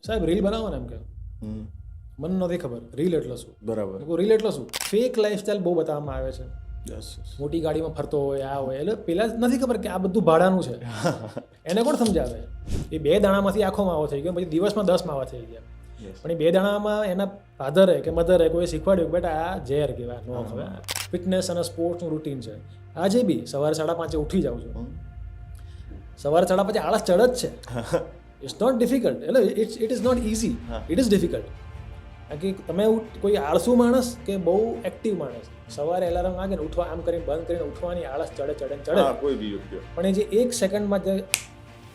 સાહેબ રીલ બનાવો ને એમ કે મને નથી ખબર રીલ એટલે શું. બરાબર. રીલ એટલે શું? ફેક લાઈફસ્ટાઈલ બહુ બતાવવામાં આવે છે. મોટી ગાડીમાં ફરતો હોય આ હોય એટલે પેલા જ નથી ખબર કે આ બધું ભાડાનું છે. એને કોણ સમજાવે? એ 2 દાણામાંથી આખો માવો થઈ ગયો, પછી દિવસમાં 10 માવા થઈ ગયા. પણ એ 2 દાણામાં એના ફાધરે કે મધરે કોઈ શીખવાડ્યું કે બેટા આ ઝેર કહેવાય, નો ખવાય. ફિટનેસ અને સ્પોર્ટ્સનું રૂટીન છે. આજે બી સવારે 5:30 ઉઠી જાઉં છું. સવારે 5:30 આળસ ચડ જ છે. ઇટ્સ નોટ ડિફિકલ્ટ, એટલે it is not easy, it is difficult. કે તમે કોઈ આળસુ માણસ કે બહુ એક્ટિવ માણસ સવારે એલાર્મ વાગે ને ઉઠવા આમ કરીને બંધ કરીને ઉઠવાની આળસ ચડે કોઈ બી યોગ્ય, પણ એ જે 1 સેકન્ડમાં જે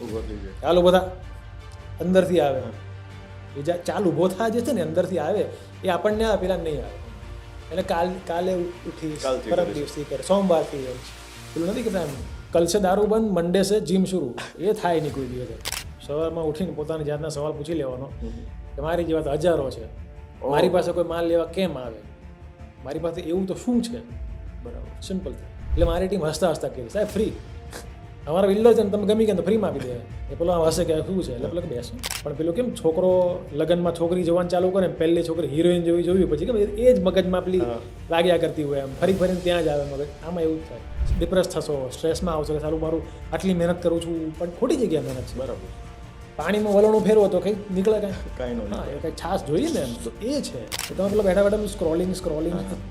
ઊભો થઈ જાય, ચાલ ઊભો થા અંદરથી આવે, એ જે ચાલ ઊભો થા જે છે ને અંદરથી આવે એ આપણને આવે, પેલા નહીં આવે. એટલે કાલે ઉઠીશ, પરમ દિવસથી કરે, સોમવારથી પેલું નથી કહેતા એમ કલ સે દારૂ બંધ, મંડે સે જીમ શરૂ. એ થાય નહીં કોઈ દિવસ. સવારમાં ઉઠીને પોતાની જાતના સવાલ પૂછી લેવાનો કે મારી જેવા તો હજારો છે, મારી પાસે કોઈ માલ લેવા કેમ આવે, મારી પાસે એવું તો શું છે. બરાબર, સિમ્પલ. એટલે મારી ટીમ હસતા હસતા કરી, સાહેબ ફ્રી અમારા બિલ્ડર છે ને તમે ગમી ગયા તો ફ્રીમાં આપી દે. એ પેલો હસે કે શું છે એટલે પેલો બેસો. પણ પેલું કેમ છોકરો લગ્નમાં છોકરી જોવાનું ચાલુ કરે, પહેલી છોકરી હિરોઈન જેવી જોયું પછી કે એ જ મગજમાં પેલી લાગ્યા કરતી હોય, એમ ફરી ફરીને ત્યાં જ આવે મગજ. આમાં એવું જ થાય, ડિપ્રેસ થશો, સ્ટ્રેસમાં આવશો કે સારું મારું આટલી મહેનત કરું છું પણ ખોટી જગ્યાએ મહેનત છે. બરાબર. પાણીમાં વલણું ફેરવો તો કંઈક નીકળે કાંઈ હા, એ કંઈક છાશ જોઈએ ને એમ. તો એ છે તમે પેલો બેઠા બેઠા scrolling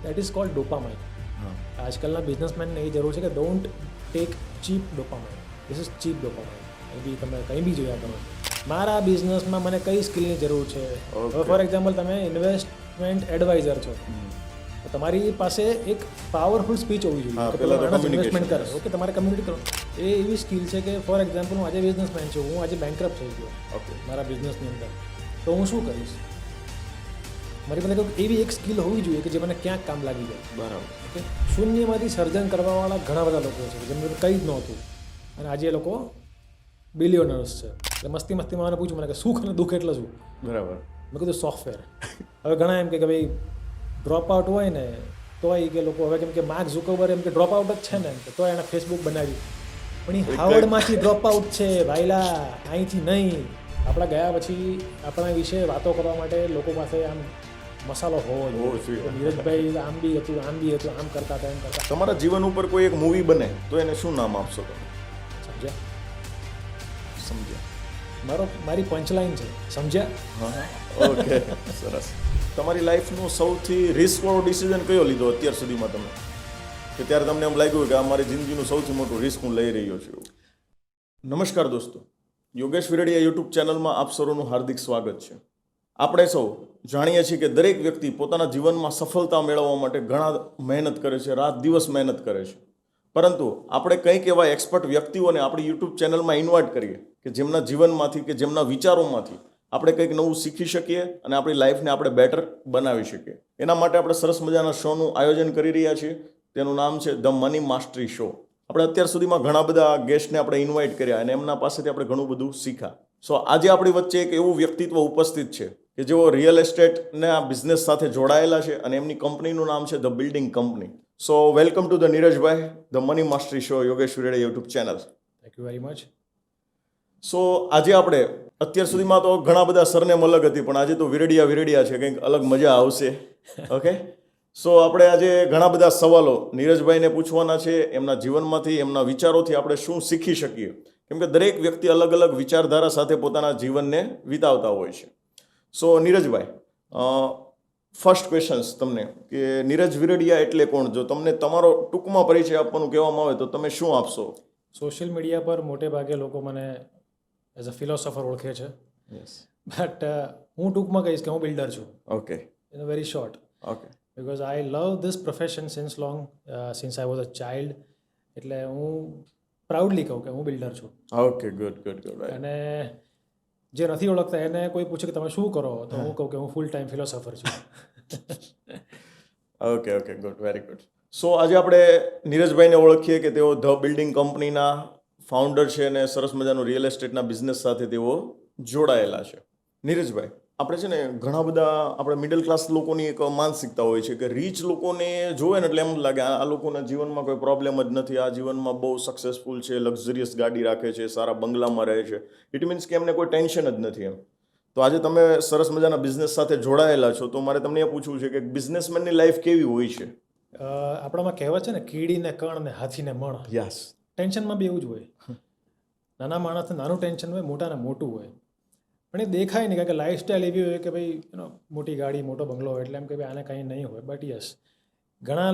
that is called dopamine. આજકાલના બિઝનેસમેનને એ જરૂર છે કે don't take cheap dopamine, this is cheap dopamine. એ બી તમે કંઈ બી જોયા કરો, મારા બિઝનેસમાં મને કઈ સ્કિલની જરૂર છે. ફોર એક્ઝામ્પલ તમે ઇન્વેસ્ટમેન્ટ એડવાઇઝર છો, તો તમારી પાસે એક પાવરફુલ સ્પીચ હોવી જોઈએ કે પેલો માણસ ઇન્વેસ્ટમેન્ટ કરે. ઓકે, તમારે કમ્યુનિકેટ કરો. એ એવી સ્કિલ છે કે ફોર એક્ઝામ્પલ હું આજે બિઝનેસમેન છું, હું આજે બેન્કરપ્ટ થઈ ગયો મારા બિઝનેસની અંદર, તો હું શું કરીશ? મારી પાસે એવી એક સ્કિલ હોવી જોઈએ કે જે મને ક્યાંક કામ લાગી જાય. બરાબર. ઓકે, શૂન્યમાંથી સર્જન કરવાવાળા ઘણા બધા લોકો છે જેમને કંઈ જ નહોતું અને આજે એ લોકો બિલિયનર્સ છે. એટલે મસ્તીમાં મને પૂછ્યું મને કે સુખ અને દુઃખ એટલે શું? બરાબર. મેં કીધું સોફ્ટવેર. હવે ઘણા એમ કે ભાઈ ડ્રોપ આઉટ હોય ને તોય કે લોકો હવે કેમ કે માર્ક ઝુકરબર્ગ એમ કે ડ્રોપ આઉટ જ છે ને તો એણે ફેસબુક બનાવ્યું, પણ એ હાવર્ડમાંથી ડ્રોપ આઉટ છે ભાઈલા, અહીંથી નહીં. આપણા ગયા પછી આપણા વિશે વાતો કરવા માટે લોકો પાસે આમ મસાલો હોવો જોઈએ. નીરજભાઈ આમ બી હતું આમ કરતા હતા એમ કરતા. તમારા જીવન ઉપર કોઈ એક મૂવી બને તો એને શું નામ આપશો તમે? સમજ્યા મારી પંચલાઈન છે, સમજ્યા? ઓકે, સરસ. તમારી લાઈફનું સૌથી રિસ્કવાળો ડિસિઝન કયો લીધો અત્યાર સુધીમાં તમે, કે ત્યારે તમને એમ લાગ્યું કે આ મારી જિંદગીનું સૌથી મોટું રિસ્ક હું લઈ રહ્યો છું? નમસ્કાર દોસ્તો, યોગેશ વિરડિયા યુટ્યુબ ચેનલમાં આપ સૌનું હાર્દિક સ્વાગત છે. આપણે સૌ જાણીએ છીએ કે દરેક વ્યક્તિ પોતાના જીવનમાં સફળતા મેળવવા માટે ઘણા મહેનત કરે છે, રાત દિવસ મહેનત કરે છે. પરંતુ આપણે કંઈક એવા એક્સપર્ટ વ્યક્તિઓને આપણી યુટ્યુબ ચેનલમાં ઇન્વાઇટ કરીએ કે જેમના જીવનમાંથી કે જેમના વિચારોમાંથી આપણે કંઈક નવું શીખી શકીએ અને આપણી લાઈફને આપણે બેટર બનાવી શકીએ. એના માટે આપણે સરસ મજાના શોનું આયોજન કરી રહ્યા છીએ. તેનું નામ છે ધ મની માસ્ટરી શો. આપણે અત્યાર સુધીમાં ઘણા બધા ગેસ્ટને આપણે ઇન્વાઇટ કર્યા અને એમના પાસેથી આપણે ઘણું બધું શીખ્યા. સો આજે આપણી વચ્ચે એક એવું વ્યક્તિત્વ ઉપસ્થિત છે કે જેઓ રિયલ એસ્ટેટના બિઝનેસ સાથે જોડાયેલા છે અને એમની કંપનીનું નામ છે the building company. So welcome to the Neerajbhai, the money mastery show, Yogesh Viradiya YouTube channel. Thank you very much. So આજે આપણે અત્યાર સુધીમાં તો ઘણા બધા સરનેમ અલગ હતી, પણ આજે તો વિરડિયા છે, કંઈક અલગ મજા આવશે. ઓકે, સો આપણે આજે ઘણા બધા સવાલો નીરજભાઈને પૂછવાના છે. એમના જીવનમાંથી, એમના વિચારોથી આપણે શું શીખી શકીએ, કેમ કે દરેક વ્યક્તિ અલગ અલગ વિચારધારા સાથે પોતાના જીવનને વિતાવતા હોય છે. સો નીરજભાઈ, ફર્સ્ટ ક્વેશ્ચન્સ તમને કે નીરજ વિરડિયા એટલે કોણ? જો તમને તમારો ટૂંકમાં પરિચય આપવાનું કહેવામાં આવે તો તમે શું આપશો? સોશિયલ મીડિયા પર મોટે ભાગે લોકો મને એઝ અ ફિલોસોફર ઓળખે છે, બટ હું ટૂંકમાં કહીશ કે હું બિલ્ડર છું. Okay, in a very short. Okay. Because I love this profession since I was a child. એટલે હું પ્રાઉડલી કહું કે હું બિલ્ડર છું. Okay, good. અને જે નથી ઓળખતા એને કોઈ પૂછે કે તમે શું કરો તો હું કહું કે હું ફૂલ ટાઈમ ફિલોસોફર છું. Okay, good, very good. So આજે આપણે નીરજભાઈને ઓળખીએ કે તેઓ ધ બિલ્ડિંગ કંપનીના ફાઉન્ડર છે અને સરસ મજાનું રિયલ એસ્ટેટના બિઝનેસ સાથે તેઓ જોડાયેલા છે. નીરજભાઈ, આપણે છે ને ઘણા બધા આપણે મિડલ ક્લાસ લોકોની એક માનસિકતા હોય છે કે રીચ લોકોને જોવે ને એટલે એમ લાગે આ લોકોના જીવનમાં કોઈ પ્રોબ્લેમ જ નથી, આ જીવનમાં બહુ સક્સેસફુલ છે, લક્ઝરિયસ ગાડી રાખે છે, સારા બંગલામાં રહે છે. ઇટ મીન્સ કે એમને કોઈ ટેન્શન જ નથી એમ. તો આજે તમે સરસ મજાના બિઝનેસ સાથે જોડાયેલા છો, તો મારે તમને એ પૂછવું છે કે બિઝનેસમેનની લાઈફ કેવી હોય છે? આપણામાં કહેવત છે ને, કીડીને કણ ને હાથીને મણ. યસ. ટેન્શનમાં બી એવું જ હોય. નાના માણસને નાનું ટેન્શન હોય, મોટાને મોટું હોય. પણ એ દેખાય નહીં, કારણ કે લાઈફસ્ટાઈલ એવી હોય કે ભાઈ મોટી ગાડી, મોટો બંગલો હોય એટલે એમ કે ભાઈ આને કંઈ નહીં હોય. બટ યસ, ઘણા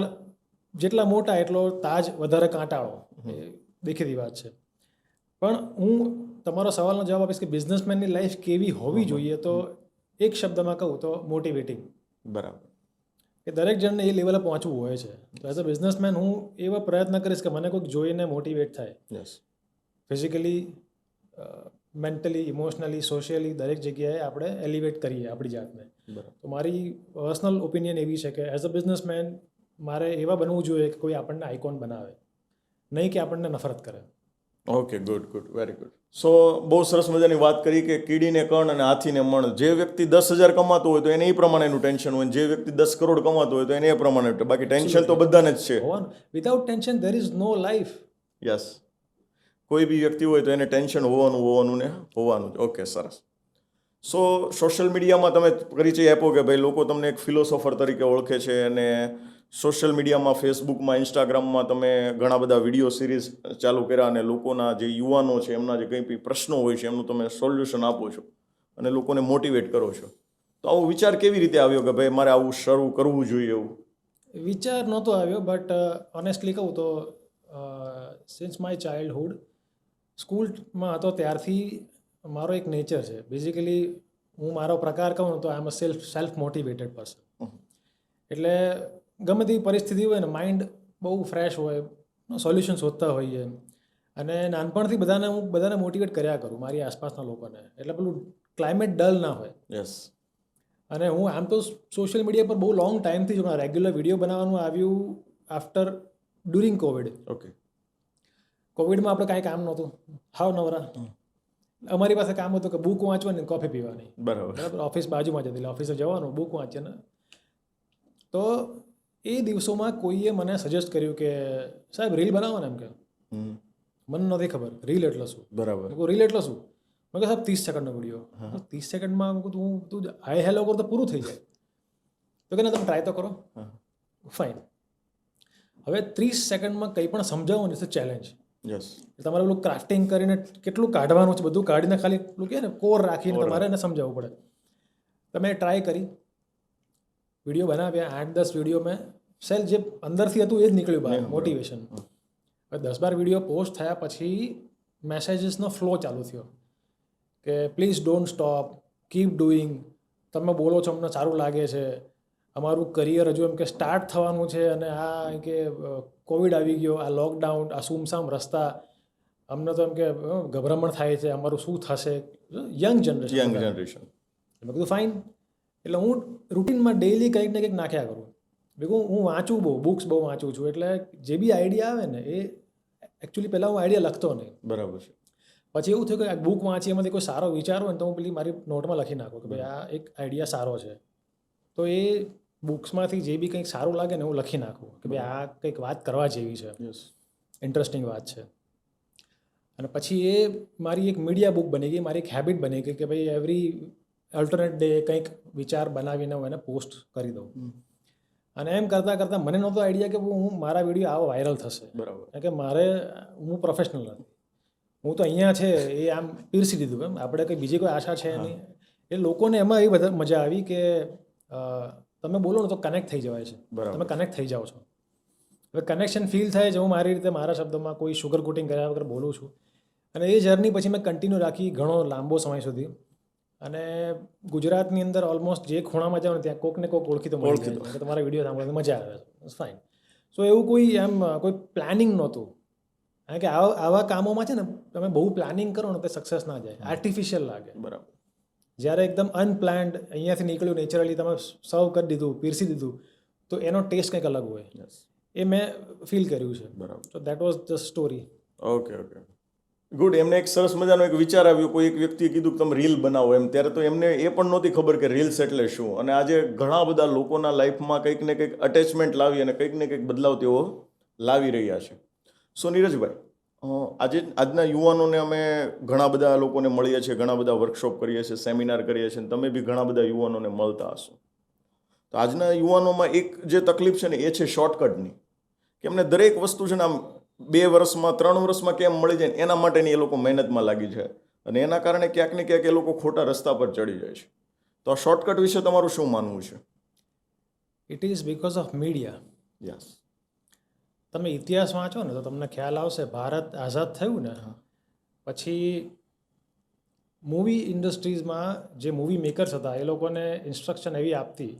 જેટલા મોટા એટલો તાજ વધારે કાંટાળો, એ દેખીતી વાત છે. પણ હું તમારો સવાલનો જવાબ આપીશ કે બિઝનેસમેનની લાઈફ કેવી હોવી જોઈએ, તો એક શબ્દમાં કહું તો મોટિવેટિંગ. બરાબર. કે દરેક જણને એ લેવલે પહોંચવું હોય છે. તો એઝ અ બિઝનેસમેન હું એવા પ્રયત્ન કરીશ કે મને કોઈક જોઈને મોટિવેટ થાય, yes, physically, mentally, emotionally, socially, દરેક જગ્યાએ આપણે એલિવેટ કરીએ આપણી જાતને. બરાબર. તો મારી પર્સનલ ઓપિનિયન એવી છે કે એઝ અ બિઝનેસમેન મારે એવા બનવું જોઈએ કે કોઈ આપણને આઇકોન બનાવે, નહીં કે આપણને નફરત કરે. Okay, good good, very good. So બહુ સરસ મજાની વાત કરી કે કીડીને કણ અને હાથીને મણ. જે વ્યક્તિ 10,000 કમાતો હોય તો એને એ પ્રમાણેનું ટેન્શન હોય, જે વ્યક્તિ 10 કરોડ કમાતો હોય તો એને એ પ્રમાણે. બાકી ટેન્શન તો બધાને જ છે. Without tension there is no life. Yes, કોઈ બી વ્યક્તિ હોય તો એને ટેન્શન હોવાનું ને હોવાનું જ. ઓકે, સરસ. સો સોશિયલ મીડિયામાં તમે પરિચય આપો કે ભાઈ લોકો તમને એક ફિલોસોફર તરીકે ઓળખે છે, અને સોશિયલ મીડિયામાં, ફેસબુકમાં, ઇન્સ્ટાગ્રામમાં તમે ઘણા બધા વિડીયો સિરીઝ ચાલુ કર્યા, અને લોકોના જે યુવાનો છે એમના જે કંઈ બી પ્રશ્નો હોય છે એમનું તમે સોલ્યુશન આપો છો અને લોકોને મોટિવેટ કરો છો. તો આવો વિચાર કેવી રીતે આવ્યો કે ભાઈ મારે આવું શરૂ કરવું જોઈએ? એવું વિચાર નહોતો આવ્યો, બટ ઓનેસ્ટલી કહું તો સિન્સ માય ચાઇલ્ડહુડ, સ્કૂલમાં હતો ત્યારથી મારો એક નેચર છે. બેઝિકલી હું મારો પ્રકાર કહું તો આઈ એમ અ સેલ્ફ મોટિવેટેડ પર્સન. એટલે ગમે તેવી પરિસ્થિતિ હોય ને, માઇન્ડ બહુ ફ્રેશ હોય, સોલ્યુશન શોધતા હોઈએ, અને નાનપણથી બધાને મોટિવેટ કર્યા કરું, મારી આસપાસના લોકોને. એટલે પેલું ક્લાઇમેટ ડલ ના હોય. યસ. અને હું આમ તો સોશિયલ મીડિયા પર બહુ લોંગ ટાઈમથી જ રેગ્યુલર વિડીયો બનાવવાનું આવ્યું આફ્ટર ડ્યુરિંગ કોવિડ. ઓકે. કોવિડમાં આપણે કાંઈ કામ નહોતું, હાવ નવરા. અમારી પાસે કામ હતું કે બુક વાંચવાની, કોફી પીવાની. બરાબર. ઓફિસ બાજુમાં જ હતી, એટલે ઓફિસે જવાનું, બુક વાંચીએ ને. તો એ દિવસોમાં કોઈએ મને સજેસ્ટ કર્યું કે સાહેબ રીલ બનાવો ને. એમ કે મને નથી ખબર રીલ એટલે શું. બરાબર. રીલ એટલે શું? મેં કહ્યું સાહેબ 30 સેકન્ડનો વિડીયો. 30 સેકન્ડમાં તું હાય હેલો કરો તો પૂરું થઈ જાય. તો કે ના, તમે ટ્રાય તો કરો. ફાઇન. હવે 30 સેકન્ડમાં કંઈ પણ સમજાવો ને, ચેલેન્જ. યસ. તમારે પેલું ક્રાફ્ટિંગ કરીને કેટલું કાઢવાનું છે, બધું કાઢીને ખાલી પેલું કહે ને કોર રાખીને તમારે એને સમજાવવું પડે. તમે ટ્રાય કરી, વિડીયો બનાવ્યા, 8-10 વિડીયો મેં જે અંદરથી હતું એ જ નીકળ્યું બહાર, મોટિવેશન. હવે 10-12 વિડીયો પોસ્ટ થયા પછી મેસેજીસનો ફ્લો ચાલુ થયો કે please don't stop, keep doing, તમે બોલો છો અમને સારું લાગે છે, અમારું કરિયર હજુ એમ કે સ્ટાર્ટ થવાનું છે, અને આ કે કોવિડ આવી ગયો, આ લોકડાઉન, આ સુમસામ રસ્તા, અમને તો એમ કે ગભરામણ થાય છે, અમારું શું થશે. Young generation. મેં કીધું ફાઇન. એટલે હું રૂટીનમાં ડેઇલી કંઈક ને કંઈક નાખ્યા કરું. બીજું હું વાંચું બુક્સ બહુ વાંચું છું, એટલે જે બી આઈડિયા આવે ને એ એકચ્યુઅલી પહેલાં હું આઈડિયા લખતો નહીં. બરાબર છે. પછી એવું થયું કે બુક વાંચી એમાંથી કોઈ સારો વિચાર હોય ને તો હું પેલી મારી નોટમાં લખી નાખું કે ભાઈ આ એક આઈડિયા સારો છે. તો એ બુક્સમાંથી જે બી કંઈક સારું લાગે ને હું લખી નાખું કે ભાઈ આ કંઈક વાત કરવા જેવી છે, ઇન્ટરેસ્ટિંગ વાત છે. અને પછી એ મારી એક મીડિયા બુક બની ગઈ, મારી એક હેબિટ બની ગઈ કે ભાઈ એવરી અલ્ટરનેટ ડે કંઈક વિચાર બનાવીને હું એને પોસ્ટ કરી દઉં. અને એમ કરતાં કરતાં મને નહોતો આઈડિયા કે હું મારા વિડીયો આવો વાયરલ થશે. બરાબર. કારણ કે હું પ્રોફેશનલ નથી, હું તો અહીંયા છે એ આમ પીરસી દીધું. એમ આપણે કંઈ બીજી કોઈ આશા છે નહીં. એ લોકોને એમાં એ વધારે મજા આવી કે તમે બોલો ને તો કનેક્ટ થઈ જવાય છે, તમે કનેક્ટ થઈ જાઓ છો. હવે કનેક્શન ફીલ થાય છે. હું મારી રીતે મારા શબ્દોમાં કોઈ શુગર કોટિંગ કર્યા વગર બોલું છું. અને એ જર્ની પછી મેં કન્ટિન્યુ રાખી ઘણો લાંબો સમય સુધી. અને ગુજરાતની અંદર ઓલમોસ્ટ જે ખૂણામાં જાઓ ને ત્યાં કોક ને કોક ઓળખી તો મળી જાય, તમારા વિડીયો સાંભળવાની મજા આવે છે. ફાઇન. સો એવું કોઈ પ્લાનિંગ નહોતું. કારણ કે આવા કામોમાં છે ને તમે બહુ પ્લાનિંગ કરો ને તો સક્સેસ ના જાય, આર્ટિફિશિયલ લાગે. બરાબર. જ્યારે એકદમ અનપ્લાન્ડ અહીંયાથી નીકળ્યું, નેચરલી તમે સર્વ કરી દીધું, પીરસી દીધું, તો એનો ટેસ્ટ કંઈક અલગ હોય. એ મેં ફીલ કર્યું છે. બરાબર. So that was the story. Okay. Good. એમને એક સરસ મજાનો એક વિચાર આવ્યો. કોઈ એક વ્યક્તિએ કીધું કે તમે રીલ બનાવો એમ. ત્યારે તો એમને એ પણ નહોતી ખબર કે રીલ્સ એટલે શું. અને આજે ઘણા બધા લોકોના લાઈફમાં કંઈક ને કંઈક અટેચમેન્ટ લાવી અને કંઈક ને કંઈક બદલાવ તેઓ લાવી રહ્યા છે. સો નીરજભાઈ, આજના યુવાનોને અમે ઘણા બધા લોકોને મળીએ છીએ, ઘણા બધા વર્કશોપ કરીએ છીએ, સેમિનાર કરીએ છીએ, તમે બી ઘણા બધા યુવાનોને મળતા હશો. તો આજના યુવાનોમાં એક જે તકલીફ છે ને એ છે શોર્ટકટની, કે એમને દરેક વસ્તુ છે ને આમ 2 વર્ષમાં 3 વર્ષમાં કેમ મળી જાય એના માટેની એ લોકો મહેનતમાં લાગી છે, અને એના કારણે ક્યાંક ને ક્યાંક એ લોકો ખોટા રસ્તા પર ચડી જાય છે. તો આ શોર્ટકટ વિશે તમારું શું માનવું છે? It is because of media. Yes. તમે ઇતિહાસ વાંચો ને તો તમને ખ્યાલ આવશે, ભારત આઝાદ થયું ને પછી મૂવી ઇન્ડસ્ટ્રીઝમાં જે મૂવી મેકર્સ હતા એ લોકોને ઇન્સ્ટ્રક્શન એવી આપતી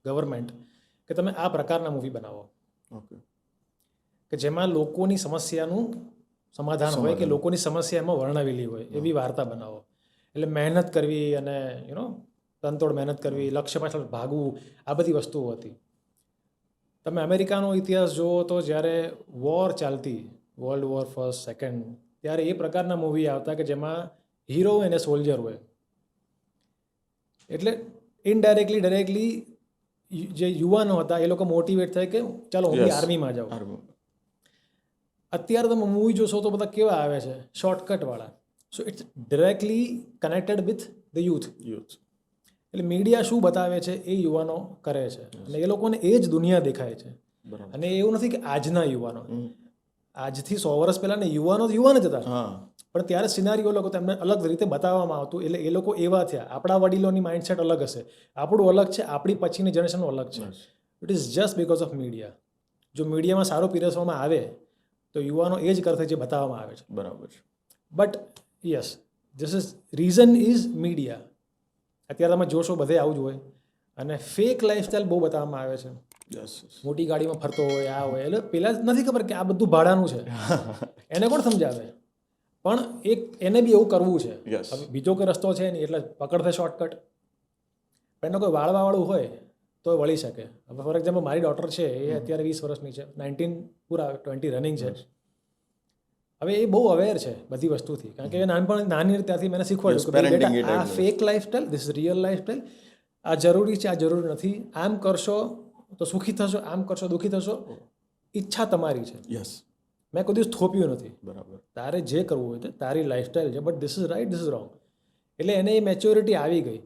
ગવર્મેન્ટ કે તમે આ પ્રકારના મૂવી બનાવો, ઓકે, કે જેમાં લોકોની સમસ્યાનું સમાધાન હોય, કે લોકોની સમસ્યા એમાં વર્ણવેલી હોય એવી વાર્તા બનાવો. એટલે મહેનત કરવી અને તનતોડ મહેનત કરવી, લક્ષ્ય પાછળ ભાગવું, આ બધી વસ્તુઓ હતી. તમે અમેરિકાનો ઇતિહાસ જુઓ તો જ્યારે વોર ચાલતી, વર્લ્ડ વોર ફર્સ્ટ સેકન્ડ, ત્યારે એ પ્રકારના મૂવી આવતા કે જેમાં હીરો અને સોલ્જર હોય. એટલે ઇનડાયરેક્ટલી ડાયરેક્ટલી જે યુવાનો હતા એ લોકો મોટિવેટ થાય કે ચાલો હું બી આર્મીમાં જાઉં. અત્યારે તમે મૂવી જોશો તો બધા કેવા આવે છે, શોર્ટકટવાળા. So it's directly connected with the youth. એટલે મીડિયા શું બતાવે છે એ યુવાનો કરે છે, અને એ લોકોને એ જ દુનિયા દેખાય છે. અને એવું નથી કે આજના યુવાનો, આજથી 100 વર્ષ પહેલાં યુવાનો જ હતા, પણ ત્યારે સિનારીઓ લોકો તેમને અલગ રીતે બતાવવામાં આવતું. એટલે એ લોકો એવા થયા. આપણા વડીલોની માઇન્ડસેટ અલગ હશે, આપણું અલગ છે, આપણી પછીની જનરેશનનું અલગ છે. It is just because of media. જો મીડિયામાં સારું પીરસવામાં આવે તો યુવાનો એ જ કરશે જે બતાવવામાં આવે છે. બરાબર છે. But yes, this is reason is media. અત્યારે તમે જોશો બધે આવું જ હોય, અને ફેક લાઈફસ્ટાઈલ બહુ બતાવવામાં આવે છે. મોટી ગાડીમાં ફરતો હોય, આ હોય. એટલે પેલા નથી ખબર કે આ બધું ભાડાનું છે, એને કોણ સમજાવે? પણ એને બી એવું કરવું છે. બીજો કોઈ રસ્તો છે નહીં, એટલે પકડશે શોર્ટકટ. પણ એને કોઈ વાળવાવાળું હોય તો વળી શકે. હવે ફોર એક્ઝામ્પલ મારી ડોટર છે, એ અત્યારે 20 વર્ષની છે, 19 પૂરા 20 રનિંગ છે. હવે એ બહુ અવેર છે બધી વસ્તુથી, કારણ કે એ નાની ત્યાંથી મેં શીખવાડ્યું કે બેટા આ fake lifestyle, this is real lifestyle. આ જરૂરી છે, આ જરૂરી નથી. આમ કરશો તો સુખી થશો, આમ કરશો દુઃખી થશો. ઈચ્છા તમારી છે. મેં કોઈ દિવસ થોપ્યું નથી. બરાબર, તારે જે કરવું હોય તો તારી લાઈફસ્ટાઈલ છે, but this is right, this is wrong. એટલે એને એ મેચ્યોરિટી આવી ગઈ.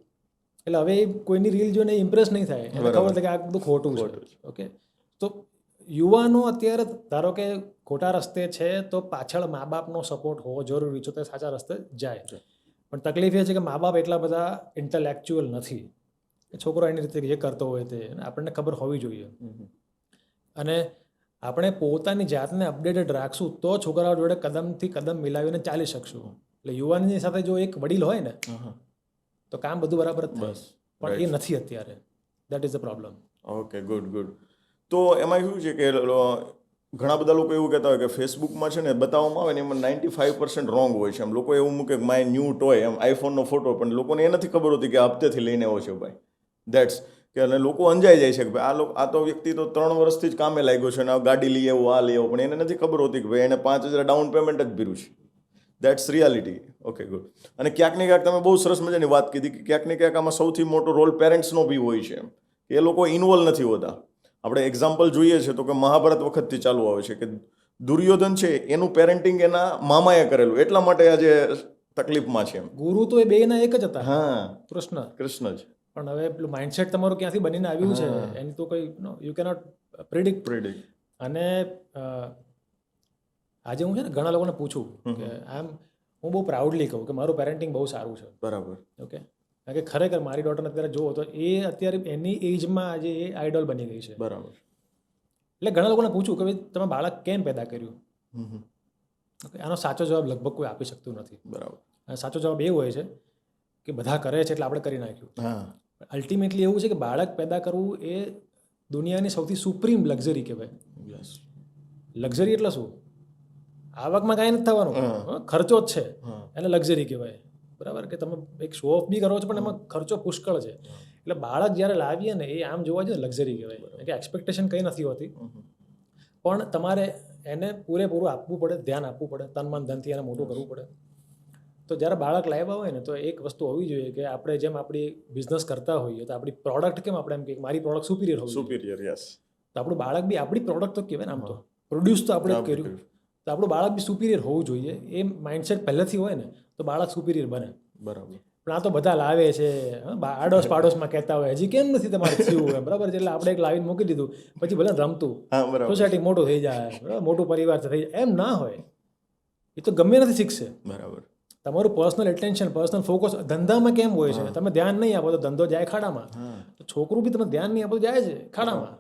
એટલે હવે કોઈની રીલ જોઈને ઇમ્પ્રેસ નહીં થાય, એને ખબર છે કે આ બધું ખોટું છે. ઓકે, તો યુવાનો અત્યારે ધારો કે ખોટા રસ્તે છે તો પાછળ મા બાપનો સપોર્ટ હોવો જરૂરી છે, તો સાચા રસ્તે જાય. પણ તકલીફ એ છે કે મા બાપ એટલા બધા ઇન્ટેલેક્ચ્યુઅલ નથી કે છોકરો એની રીતે જે કરતો હોય તે આપણને ખબર હોવી જોઈએ. અને આપણે પોતાની જાતને અપડેટેડ રાખશું તો છોકરાઓ જોડે કદમથી કદમ મિલાવીને ચાલી શકશું. એટલે યુવાનની સાથે જો એક વડીલ હોય ને તો કામ બધું બરાબર જ થાય, પણ એ નથી અત્યારે. That is the problem. Okay, good good. તો એમાં શું છે કે ઘણા બધા લોકો એવું કહેતા હોય કે ફેસબુકમાં છે ને બતાવવામાં આવે ને એમાં 95% રોંગ હોય છે. એમ લોકો એવું મૂકે માય ન્યૂ ટોય, એમ આઈફોનનો ફોટો, પણ લોકોને એ નથી ખબર હોતી કે હપ્તેથી લઈને આવ્યો છે ભાઈ. દેટ્સ કે અને લોકો અંજાઈ જાય છે કે ભાઈ આ તો વ્યક્તિ તો 3 વર્ષથી જ કામે લાગ્યો છે અને આ ગાડી લઈ આવો, આ લઈ આવો, પણ એને નથી ખબર હોતી કે ભાઈ એને 5,000 ડાઉન પેમેન્ટ જ ભર્યું છે. That's reality. Okay, good. અને ક્યાંક ને ક્યાંક તમે બહુ સરસ મજાની વાત કીધી કે ક્યાંક ને ક્યાંક આમાં સૌથી મોટો રોલ પેરેન્ટ્સનો બી હોય છે. એ લોકો ઇન્વોલ્વ નથી હોતા. આપણે એક્ઝામ્પલ જોઈએ છે તો કે મહાભારત વખતથી ચાલુ આવે છે કે દુર્યોધન છે એનું પેરેન્ટિંગ એના મામાએ કરેલું, એટલા માટે આજે તકલીફમાં છે. ગુરુ તો એ બેના એક જ હતા. હા, કૃષ્ણ જ. પણ હવે પેલું માઇન્ડસેટ તમારું ક્યાંથી બનીને આવ્યું છે એની તો કોઈ યુ કેનોટ પ્રિડિક્ટ. અને આજે હું છે ને ઘણા લોકોને પૂછું કે હું બહુ પ્રાઉડલી કહું કે મારું પેરેન્ટિંગ બહુ સારું છે. બરાબર. ઓકે, કારણ કે ખરેખર મારી ડોટરને અત્યારે જુઓ તો એ અત્યારે એની એજમાં આજે એ આઈડોલ બની ગઈ છે. બરાબર. એટલે ઘણા લોકોને પૂછું કે ભાઈ તમે બાળક કેમ પેદા કર્યું? ઓકે, આનો સાચો જવાબ લગભગ કોઈ આપી શકતું નથી. બરાબર. અને સાચો જવાબ એ હોય છે કે બધા કરે છે એટલે આપણે કરી નાખ્યું. અલ્ટિમેટલી એવું છે કે બાળક પેદા કરવું એ દુનિયાની સૌથી સુપ્રીમ લક્ઝરી કહેવાય. લક્ઝરી એટલે શું? આવકમાં કાંઈ નથી થવાનું, ખર્ચો જ છે, એને લક્ઝરી કહેવાય. બરાબર, કે તમે એક શો ઓફ બી કરો છો પણ એમાં ખર્ચો પુષ્કળ છે. એટલે બાળક જ્યારે લાવીએ ને એ આમ જોવા જઈએ લક્ઝરી કહેવાય, કે એક્સપેક્ટેશન કંઈ નથી હોતી, પણ તમારે એને પૂરેપૂરું આપવું પડે, ધ્યાન આપવું પડે, તન મન ધનથી એને મોટું કરવું પડે. તો જ્યારે બાળક લાવ્યા હોય ને તો એક વસ્તુ હોવી જોઈએ કે આપણે જેમ આપણી બિઝનેસ કરતા હોઈએ તો આપણી પ્રોડક્ટ કેમ આપણે એમ કે મારી પ્રોડક્ટ સુપિરિયર હોવી જોઈએ. તો આપણું બાળક બી આપણી પ્રોડક્ટ તો કહેવાય ને, આમ તો પ્રોડ્યુસ તો આપણે જ કર્યું. તો આપણું બાળક બી સુપિરિયર હોવું જોઈએ. એ માઇન્ડસેટ પહેલેથી હોય ને તો બાળક સુપિરિયર બને. બરાબર. પણ આ તો બધા લાવે છે, આડોશ પાડોશમાં કહેતા હોય હજી કેમ નથી તમારે થયું એમ, બરાબર છે. એટલે આપણે એક લાવીને મૂકી દીધું, પછી ભલે રમતું, સોસાયટી મોટું થઈ જાય, બરાબર, મોટું પરિવાર થઈ જાય, એમ ના હોય. એ તો ગમે નથી શીખશે. બરાબર. તમારું પર્સનલ એટેન્શન, પર્સનલ ફોકસ ધંધામાં કેમ હોય છે, તમે ધ્યાન નહીં આપો તો ધંધો જાય ખાડામાં. તો છોકરું બી તમે ધ્યાન નહીં આપો તો જાય છે ખાડામાં.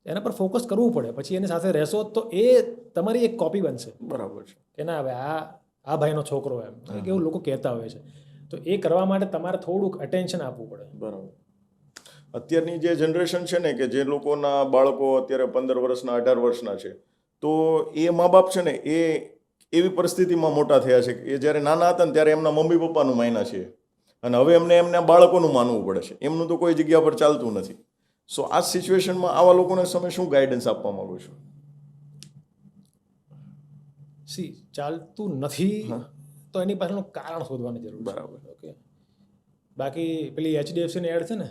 એના પર ફોકસ કરવું પડે. પછી એની સાથે રહેશો તો એ તમારી એક કોપી બનશે. બરાબર છે. કે ના હવે આ ભાઈનો છોકરો એમ કેવું લોકો કહેતા હોય છે. તો એ કરવા માટે તમારે થોડુંક અટેન્શન આપવું પડે. બરાબર. અત્યારની જે જનરેશન છે ને, કે જે લોકોના બાળકો અત્યારે 15 વર્ષના 18 વર્ષના છે, તો એ મા બાપ છે ને એ એવી પરિસ્થિતિમાં મોટા થયા છે કે એ જ્યારે નાના હતા ને ત્યારે એમના મમ્મી પપ્પાનું માન્યા છે, અને હવે એમના બાળકોનું માનવું પડે છે. એમનું તો કોઈ જગ્યા પર ચાલતું નથી. સો આ સિચ્યુએશનમાં આવા લોકોને તમે શું ગાઈડન્સ આપવા માંગો છો? ચાલતું નથી તો એની પાછળનું કારણ શોધવાની જરૂર. બરાબર. ઓકે. બાકી પેલી HDFC ની એડ છે ને,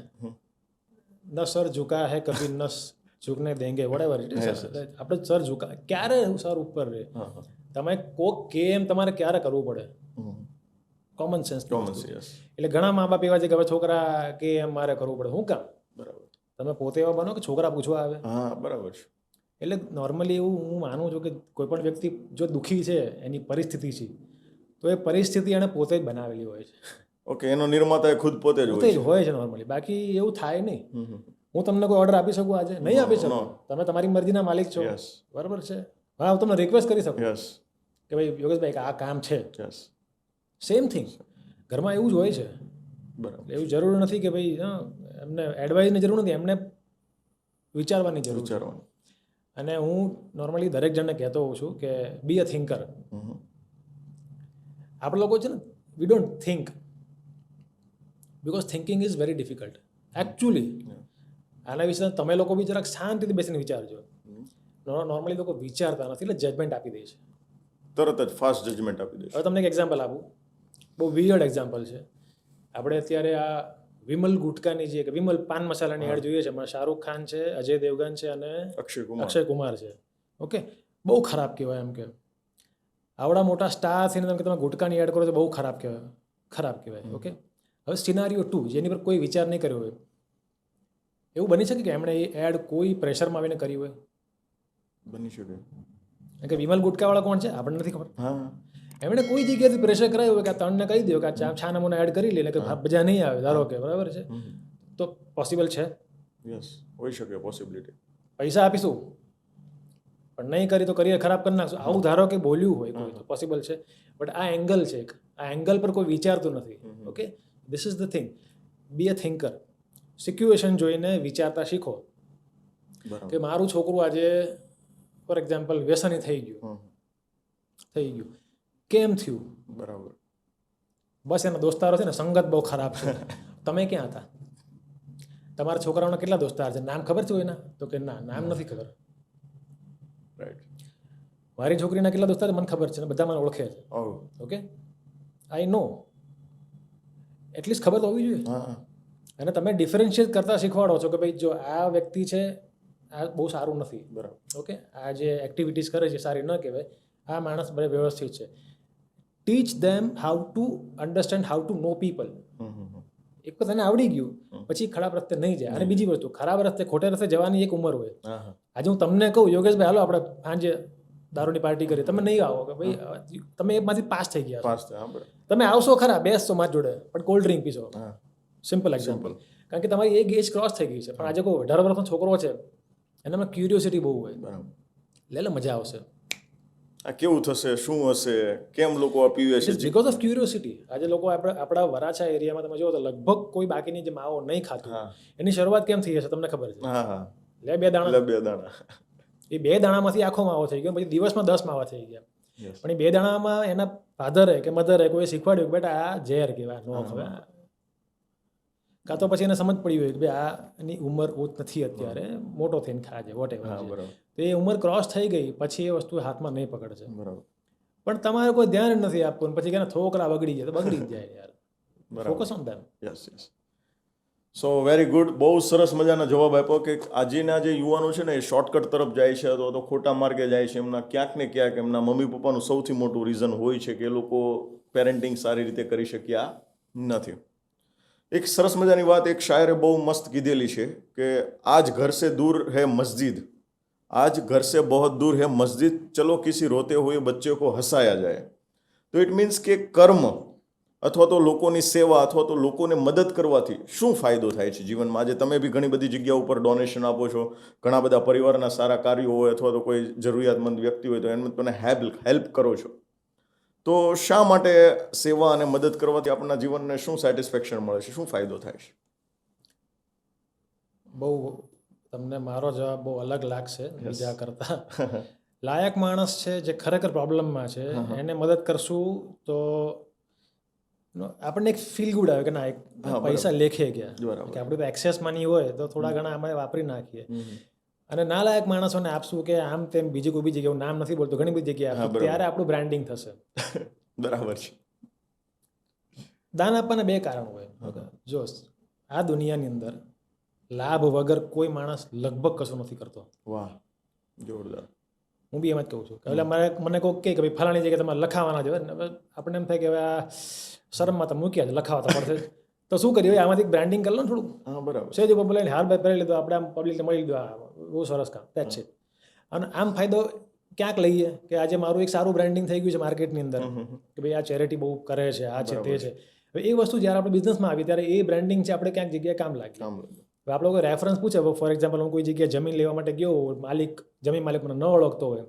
ન સર ઝુકા હે કભી ન ઝુકને દેંગે, વોટેવર ઇટ ઇઝ. આપણે સર ઝુકા ક્યારે સર ઉપર રહે. તમે કોક કેમ તમારે ક્યારે કરવું પડે. Common sense. એટલે ઘણા મા બાપ એવા છે કે હવે છોકરા કે એમ મારે કરવું પડે. શું કામ? બરાબર. તમે પોતે એવા બનો કે છોકરા પૂછવા આવે. હા, બરાબર છે. એટલે નોર્મલી એવું હું માનું છું કે કોઈ પણ વ્યક્તિ જો દુઃખી છે, એની પરિસ્થિતિ છે, તો એ પરિસ્થિતિ એને પોતે જ બનાવેલી હોય છે. ઓકે. એનો નિર્માતા ખુદ પોતે જ હોય છે નોર્મલી. બાકી એવું થાય નહીં. હું તમને કોઈ ઓર્ડર આપી શકું આજે? નહીં આપી શકું. તમે તમારી મરજીના માલિક છો, બરાબર છે. હા, હું તમને રિક્વેસ્ટ કરી શકું કે ભાઈ યોગેશભાઈ આ કામ છે. સેમ થિંગ ઘરમાં એવું જ હોય છે. બરાબર. એવું જરૂર નથી કે ભાઈ એમને એડવાઇસની જરૂર નથી, એમને વિચારવાની જરૂર છે. અને હું નોર્મલી દરેક જણને કહેતો હોઉં છું કે બી અ થિંકર. આપણે લોકો છે ને, we don't think because thinking is very difficult actually. આના વિશે તમે લોકો બી જરાક શાંતિથી બેસીને વિચારજો. નોર્મલી લોકો વિચારતા નથી, એટલે જજમેન્ટ આપી દે છે તરત જ, ફાસ્ટ જજમેન્ટ આપી દે છે. હવે તમને એક એક્ઝામ્પલ આપું, બહુ વિયર્ડ એક્ઝામ્પલ છે. આપણે અત્યારે આ વિમલ ગુટકાની જે વિમલ પાન મસાલાની એડ જોઈએ છે, એમાં શાહરૂખ ખાન છે, અજય દેવગન છે અને અક્ષય કુમાર છે. ઓકે. બહુ ખરાબ કહેવાય એમ કે આવડા મોટા સ્ટાર થઈને તમે ગુટકાની એડ કરો તો બહુ ખરાબ કહેવાય. ઓકે. હવે સિનારીઓ 2 જેની પર કોઈ વિચાર નહીં કર્યો હોય, એવું બની શકે કે એમણે એ એડ કોઈ પ્રેશરમાં આવીને કરી હોય? બની શકે. કે વિમલ ગુટકાવાળા કોણ છે આપણને નથી ખબર. એમણે કોઈ જગ્યાએથી પ્રેશર કરાયું હોય કે આ તણને કહી દો કે આ છા નમૂને એડ કરી લે કે મજા નહીં આવે, ધારો કે, બરાબર છે, તો પોસિબલ છે. હોઈ શકે પોસિબિલિટી. પૈસા આપીશું પણ નહીં કરી તો કરિયર ખરાબ કરી નાખશું, આવું ધારો કે બોલ્યું હોય કોઈ, તો પોસિબલ છે. બટ આ એંગલ છે, આ એંગલ પર કોઈ વિચારતું નથી. Okay. This is the thing. Be a thinker. Situation જોઈને વિચારતા શીખો. કે મારું છોકરું આજે ફોર એક્ઝામ્પલ વ્યસની થઈ ગયું. કેમ થયું? બરાબર. બસ એના દોસ્તારો છે ને સંગત બહુ ખરાબ છે. તમે ક્યાં હતા? તમારા છોકરાઓના કેટલા દોસ્તાર છે? નામ ખબર છે કોઈના? તો કે ના, નામ નથી ખબર. રાઈટ. મારી છોકરીના કેટલા દોસ્તાર મને ખબર છે, બધા મને ઓળખે છે. ઓકે. આઈ નો. એટલીસ્ટ ખબર તો હોવી જોઈએ. અને તમે ડિફરન્શિએટ કરતા શીખવાડો છો કે ભાઈ જો આ વ્યક્તિ છે, આ બહુ સારું નથી. બરાબર. ઓકે. આ જે એક્ટિવિટીઝ કરે છે સારી ન કહેવાય. આ માણસ બરાબર વ્યવસ્થિત છે. Teach them how to understand, how to know people. એક તો તને આવડી ગયું પછી ખરાબ રસ્તે નહીં જાય. અને બીજી વસ્તુ, ખરાબ રસ્તે ખોટે રસ્તે જવાની એક ઉંમર હોય. આજે હું તમને કહું યોગેશભાઈ હાલો આપણે સાંજે દારૂની પાર્ટી કરી, તમે નહીં આવો કે ભાઈ તમે એમાંથી પાસ થઈ ગયા. તમે આવશો ખરા, બેસશો મારી જોડે, પણ કોલ્ડ ડ્રિંક પીશો. Simple example. કારણ કે તમારી એક એજ ક્રોસ થઈ ગઈ છે. પણ આજે કોઈ 18 વર્ષનો છોકરો છે, એનામાં ક્યુરિયોસિટી બહુ હોય. લે મજા આવશે. આ કેવું થશે, શું હશે, કેમ લોકો આ પીવે છે? Because of curiosity. આજે લોકો આપણા વરાછા એરિયામાં તમે જુઓ તો લગભગ કોઈ બાકીની જે માવો નહીં ખાતું. એની શરૂઆત કેમ થઈ હશે તમને ખબર છે? લે બે દાણા. એ 2 દાણામાંથી આખો માવો થઈ ગયો. પછી દિવસમાં 10 માવા થઈ ગયા. પણ એ 2 દાણામાં એના ફાધરે કે મધરે કોઈ શીખવાડ્યું કે બેટા આ ઝેર કહેવાય, નો ખવાય. કાં તો પછી એને સમજ પડી હોય કે ભાઈ આની ઉંમર ઓછ નથી અત્યારે, મોટો થઈને ખાજે, વોટેવર. તો એ ઉંમર ક્રોસ થઈ ગઈ પછી એ વસ્તુ હાથમાં નહીં પકડશે. બરાબર. પણ તમારે કોઈ ધ્યાન નથી આપવું, પછી કે છોકરા બગડી જાય તો બગડી જ જાય યાર. Focus on them. So very good. બહુ સરસ મજાનો જવાબ આપ્યો કે આજના જે યુવાનો છે ને એ શોર્ટકટ તરફ જાય છે અથવા તો ખોટા માર્ગે જાય છે. એમના ક્યાંક ને ક્યાંક એમના મમ્મી પપ્પાનું સૌથી મોટું રીઝન હોય છે કે એ લોકો પેરેન્ટિંગ સારી રીતે કરી શક્યા નથી. એક સરસ મજાની વાત એક શાયરે બહુ મસ્ત કીધેલી છે કે આજ ઘર સે દૂર હૈ મસ્જિદ, આજ ઘર સે બહોત દૂર હૈ મસ્જિદ, ચલો કિસી રોતે હુએ બચ્ચે કો હસાયા જાય. તો ઇટ મીન્સ કે કર્મ અથવા તો લોકોની સેવા અથવા તો લોકોને મદદ કરવાથી શું ફાયદો થાય છે જીવનમાં. આજે તમે બી ઘણી બધી જગ્યા ઉપર ડોનેશન આપો છો, ઘણા બધા પરિવારના સારા કાર્યો હોય અથવા તો કોઈ જરૂરિયાતમંદ વ્યક્તિ હોય તો એમને તમે હેલ્પ કરો છો. તો શા માટે સેવા અને મદદ કરવાથી આપણા જીવનને શું સેટિસ્ફેક્શન મળે છે, શું ફાયદો થાય છે? બહુ તમને મારો જવાબ બહુ અલગ લાગશે બીજા કરતા. લાયક માણસ છે જે ખરેખર પ્રોબ્લેમમાં છે એને મદદ કરશું તો આપણને એક ફીલ ગુડ આવે કે ના એક પૈસા લેખે ગયા, કે આપણે એક્સેસ મની હોય તો થોડા ઘણા અમે વાપરી નાખીએ. અને ના લાયક માણસોને આપશું કે આમ તેમ બીજી કોઈ બી જગ્યાએ, હું નામ નથી બોલતો, ઘણી બધી જગ્યાએ આપશું, ત્યારે આપણું બ્રાન્ડિંગ થશે. બરાબર છે. દાન આપવાના બે કારણ હોય. જો આ દુનિયાની અંદર લાભ વગર કોઈ માણસ લગભગ કશું નથી કરતો. વાહ, જોરદાર. હું બી એમ જ કહું છું કે મને કોઈ કહે કે ભાઈ ફલાણી જગ્યાએ તમારે લખાવાના છે, આપણને એમ થાય કે હવે આ શરમમાં તો મૂક્યા છે, લખાવતા પડશે તો શું કરીએ, આમાંથી બ્રાન્ડિંગ કરી લો ને થોડું. હા, બરાબર. સેજ ઉપર બોલાવીને હાર બાર પહેરી લીધો, આપણે આમ પબ્લિકને મળી લીધું, બહુ સરસ કામ, દેટ છે. અને આમ ફાયદો ક્યાંક લઈએ કે આજે મારું એક સારું બ્રાન્ડિંગ થઈ ગયું છે માર્કેટની અંદર કે ભાઈ આ ચેરિટી બહુ કરે છે, આ છે તે છે. હવે એ વસ્તુ જ્યારે આપણે બિઝનેસમાં આવી ત્યારે એ બ્રાન્ડિંગ છે આપણે ક્યાંક જગ્યાએ કામ લાગી. હવે આપણે કોઈ રેફરન્સ પૂછે, ફોર એક્ઝામ્પલ હું કોઈ જગ્યાએ જમીન લેવા માટે ગયો, જમીન માલિક મને ન ઓળખતો હોય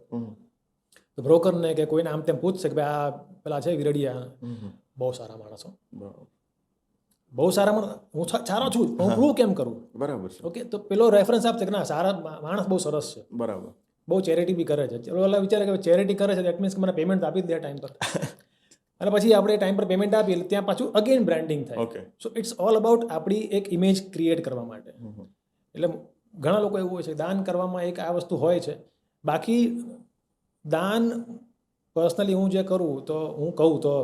તો બ્રોકરને કે કોઈને આમ તેમ પૂછશે કે ભાઈ આ પેલા છે વિરડિયા, બહુ સારા માણસો, બહુ સારા માણસ, હું સારો છું, હું પ્રૂવ કેમ કરું? બરાબર છે. ઓકે, તો પેલો રેફરન્સ આપશે કે ના સારા માણસ બહુ સરસ છે, બરાબર, બહુ ચેરિટી બી કરે છે. ચલો ઓલા વિચારે કે ચેરિટી કરે છે દેટ મીન્સ કે મને પેમેન્ટ આપી જ દે ટાઈમ પર. અને પછી આપણે ટાઈમ પર પેમેન્ટ આપીએ ત્યાં પાછું અગેન બ્રાન્ડિંગ થાય. સો ઇટ્સ ઓલ અબાઉટ આપણી એક ઇમેજ ક્રિએટ કરવા માટે. એટલે ઘણા લોકો એવું હોય છે દાન કરવામાં એક આ વસ્તુ હોય છે. બાકી દાન પર્સનલી હું જે કરું તો હું કહું તો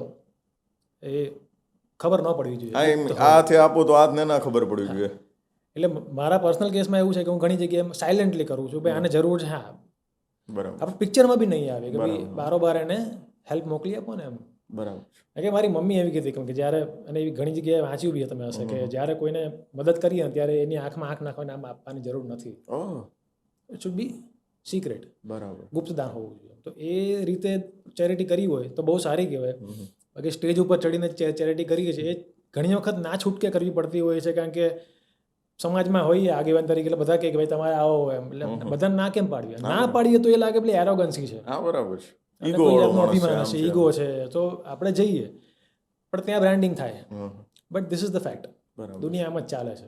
એ ખબર ન પડવી જોઈએ. આથી આપો તો આજ ના ખબર પડવી જોઈએ. એટલે મારા પર્સનલ કેસમાં એવું છે કે હું ઘણી જગ્યાએ સાયલેન્ટલી કરું છું, ભાઈ આને જરૂર છે, હા બરાબર, આપણે પિક્ચરમાં બી નહીં આવે કે ભાઈ બારોબાર એને હેલ્પ મોકલી આપો ને એમ. બરાબર. કે મારી મમ્મી એવી કીધી કે જ્યારે, અને એવી ઘણી જગ્યાએ વાંચ્યું બી તમે હશે કે જ્યારે કોઈને મદદ કરીએ ત્યારે એની આંખમાં આંખ નાખવાને આમ આપવાની જરૂર નથી. It should be secret. બરાબર, ગુપ્તદાન હોવું જોઈએ. તો એ રીતે ચેરિટી કરી હોય તો બહુ સારી કહેવાય. બાકી સ્ટેજ ઉપર ચડીને ચેરિટી કરીએ છીએ એ ઘણી વખત ના છૂટકે કરવી પડતી હોય છે, કારણ કે સમાજમાં હોઈએ આગેવાન તરીકે એટલે બધા કહે કે ભાઈ તમારે આવો એમ, એટલે બધાને ના કેમ પાડીએ? ના પાડીએ તો એ લાગે પેલી એરોગન્સી છે. હા, બરાબર છે, અભિમાન છે, ઈગો છે, તો આપણે જઈએ પણ ત્યાં બ્રાન્ડિંગ થાય. But this is the fact. દુનિયા આમ જ ચાલે છે.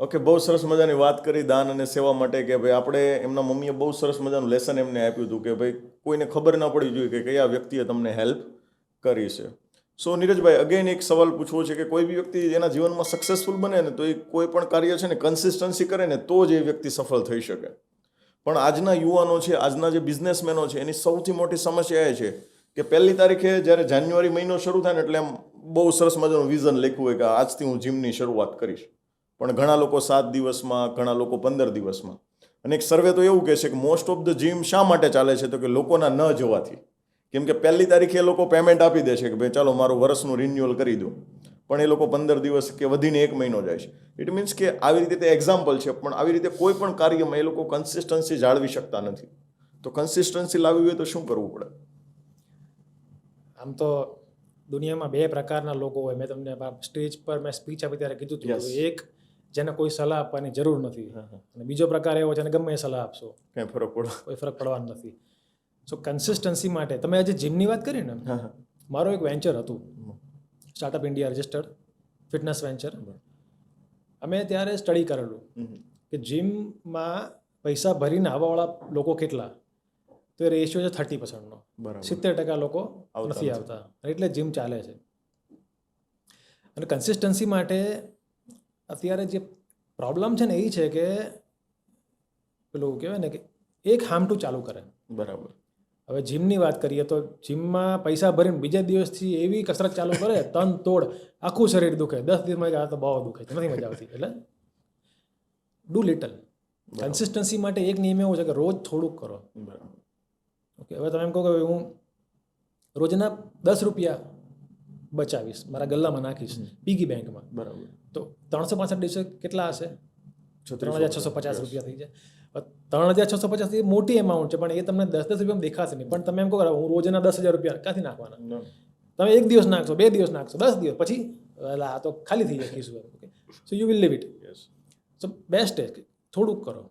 ઓકે, બહુ સરસ મજાની વાત કરી દાન અને સેવા માટે કે ભાઈ આપણે, એમના મમ્મીએ બહુ સરસ મજાનું લેસન એમને આપ્યું હતું કે ભાઈ કોઈને ખબર ના પડવી જોઈએ કે કયા વ્યક્તિએ તમને હેલ્પ કરી છે. સો નીરજભાઈ, અગેન એક સવાલ પૂછવો છે કે કોઈ બી વ્યક્તિ એના જીવનમાં સક્સેસફુલ બને ને તો એ કોઈ પણ કાર્ય છે ને કન્સિસ્ટન્સી કરે ને તો જ એ વ્યક્તિ સફળ થઈ શકે. પણ આજના યુવાનો છે, આજના જે બિઝનેસમેનો છે, એની સૌથી મોટી સમસ્યા એ છે કે પહેલી તારીખે જ્યારે જાન્યુઆરી મહિનો શરૂ થાય ને એટલે એમ બહુ સરસ મજાનું વિઝન લખ્યું હોય કે આજથી હું જીમની શરૂઆત કરીશ. પણ ઘણા લોકો 7 દિવસમાં, ઘણા લોકો 15 દિવસમાં. અને એક સર્વે તો એવું કહે છે કે મોસ્ટ ઓફ ધ જીમ શા માટે ચાલે છે તો કે લોકોના ન જવાથી. કેમ કે પહેલી તારીખે એ લોકો પેમેન્ટ આપી દે છે કે ભાઈ ચાલો મારું વર્ષનું રિન્યુઅલ કરી દો, પણ એ લોકો 15 દિવસ કે વધીને 1 મહિનો જાય છે. ઇટ મીન્સ કે આવી રીતે એક્ઝામ્પલ છે, પણ આવી રીતે કોઈ પણ કાર્યમાં એ લોકો કન્સિસ્ટન્સી જાળવી શકતા નથી. તો કન્સિસ્ટન્સી લાવવી હોય તો શું કરવું પડે? આમ તો દુનિયામાં 2 પ્રકારના લોકો હોય. મેં તમને સ્ટેજ પર મેં સ્પીચ આપી ત્યારે કીધું હતું, એક જેને કોઈ સલાહ આપવાની જરૂર નથી, અને બીજો પ્રકાર એવો જેને ગમે એ સલાહ આપશો કોઈ ફરક પડવાનો નથી. સો કન્સિસ્ટન્સી માટે તમે આજે જીમની વાત કરી ને, મારો એક વેન્ચર હતું, startup India registered fitness venture. અમે ત્યારે સ્ટડી કરેલું કે જીમમાં પૈસા ભરીને આવવાવાળા લોકો કેટલા, તો એ રેશિયો છે 30%નો. 70% લોકો નથી આવતા, એટલે જીમ ચાલે છે. અને કન્સિસ્ટન્સી માટે અત્યારે જે પ્રોબ્લેમ છે ને એ છે કે પેલું કહેવાય ને કે એક હામટું ચાલુ કરે. બરાબર. હવે જીમની વાત કરીએ તો જીમમાં પૈસા ભરીને બીજા દિવસથી એવી કસરત ચાલુ કરે તન તોડ આખું શરીર દુખે 10 દિવસમાં આ તો બહુ દુખે છે નથી મજા આવતી. એટલે ડુ લિટલ. કન્સિસ્ટન્સી માટે એક નિયમ એવો છે કે રોજ થોડુંક કરો. ઓકે, હવે તમે એમ કહો કે હું રોજના 10 રૂપિયા બચાવીશ, મારા ગલ્લામાં નાખીશ પીગી બેંકમાં, બરાબર, તો 365 દિવસે કેટલા હશે? 3650 રૂપિયા થઈ જાય. 3650 એ મોટી એમાઉન્ટ છે, પણ એ તમને 10 રૂપિયામાં દેખાશે નહીં. પણ તમે એમ કહો કે હું રોજના 10,000 રૂપિયા ક્યાંથી નાખવાના? તમે એક દિવસ નાખશો, 2 દિવસ નાખશો, 10 દિવસ પછી આ તો ખાલી થઈ જાય ખિસ્સું. Okay, so you will leave it. So best છે થોડુંક કરો.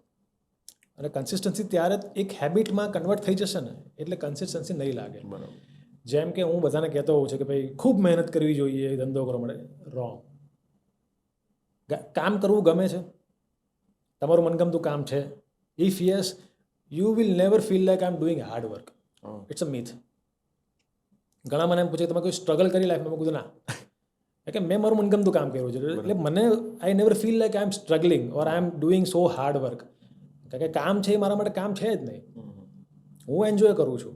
અને કન્સિસ્ટન્સી ત્યારે એક હેબિટમાં કન્વર્ટ થઈ જશે ને એટલે કન્સિસ્ટન્સી નહીં લાગે. જેમ કે હું બધાને કહેતો હોઉં છું કે ભાઈ ખૂબ મહેનત કરવી જોઈએ ધંધો કરવા માટે. રોંગ. કામ કરવું ગમે છે, તમારું મનગમતું કામ છે. If yes, you will never feel like I am doing hard work. It's a myth. ઘણા મને એમ પૂછે તમે કોઈ સ્ટ્રગલ કરી લાઈફમાં? મેં કીધું ના, કે મેં મારું મનગમતું કામ કર્યું છે એટલે મને I never feel like I am struggling or I am doing so hard work. કારણ કે કામ છે એ મારા માટે કામ છે જ નહીં. હું એન્જોય કરું છું.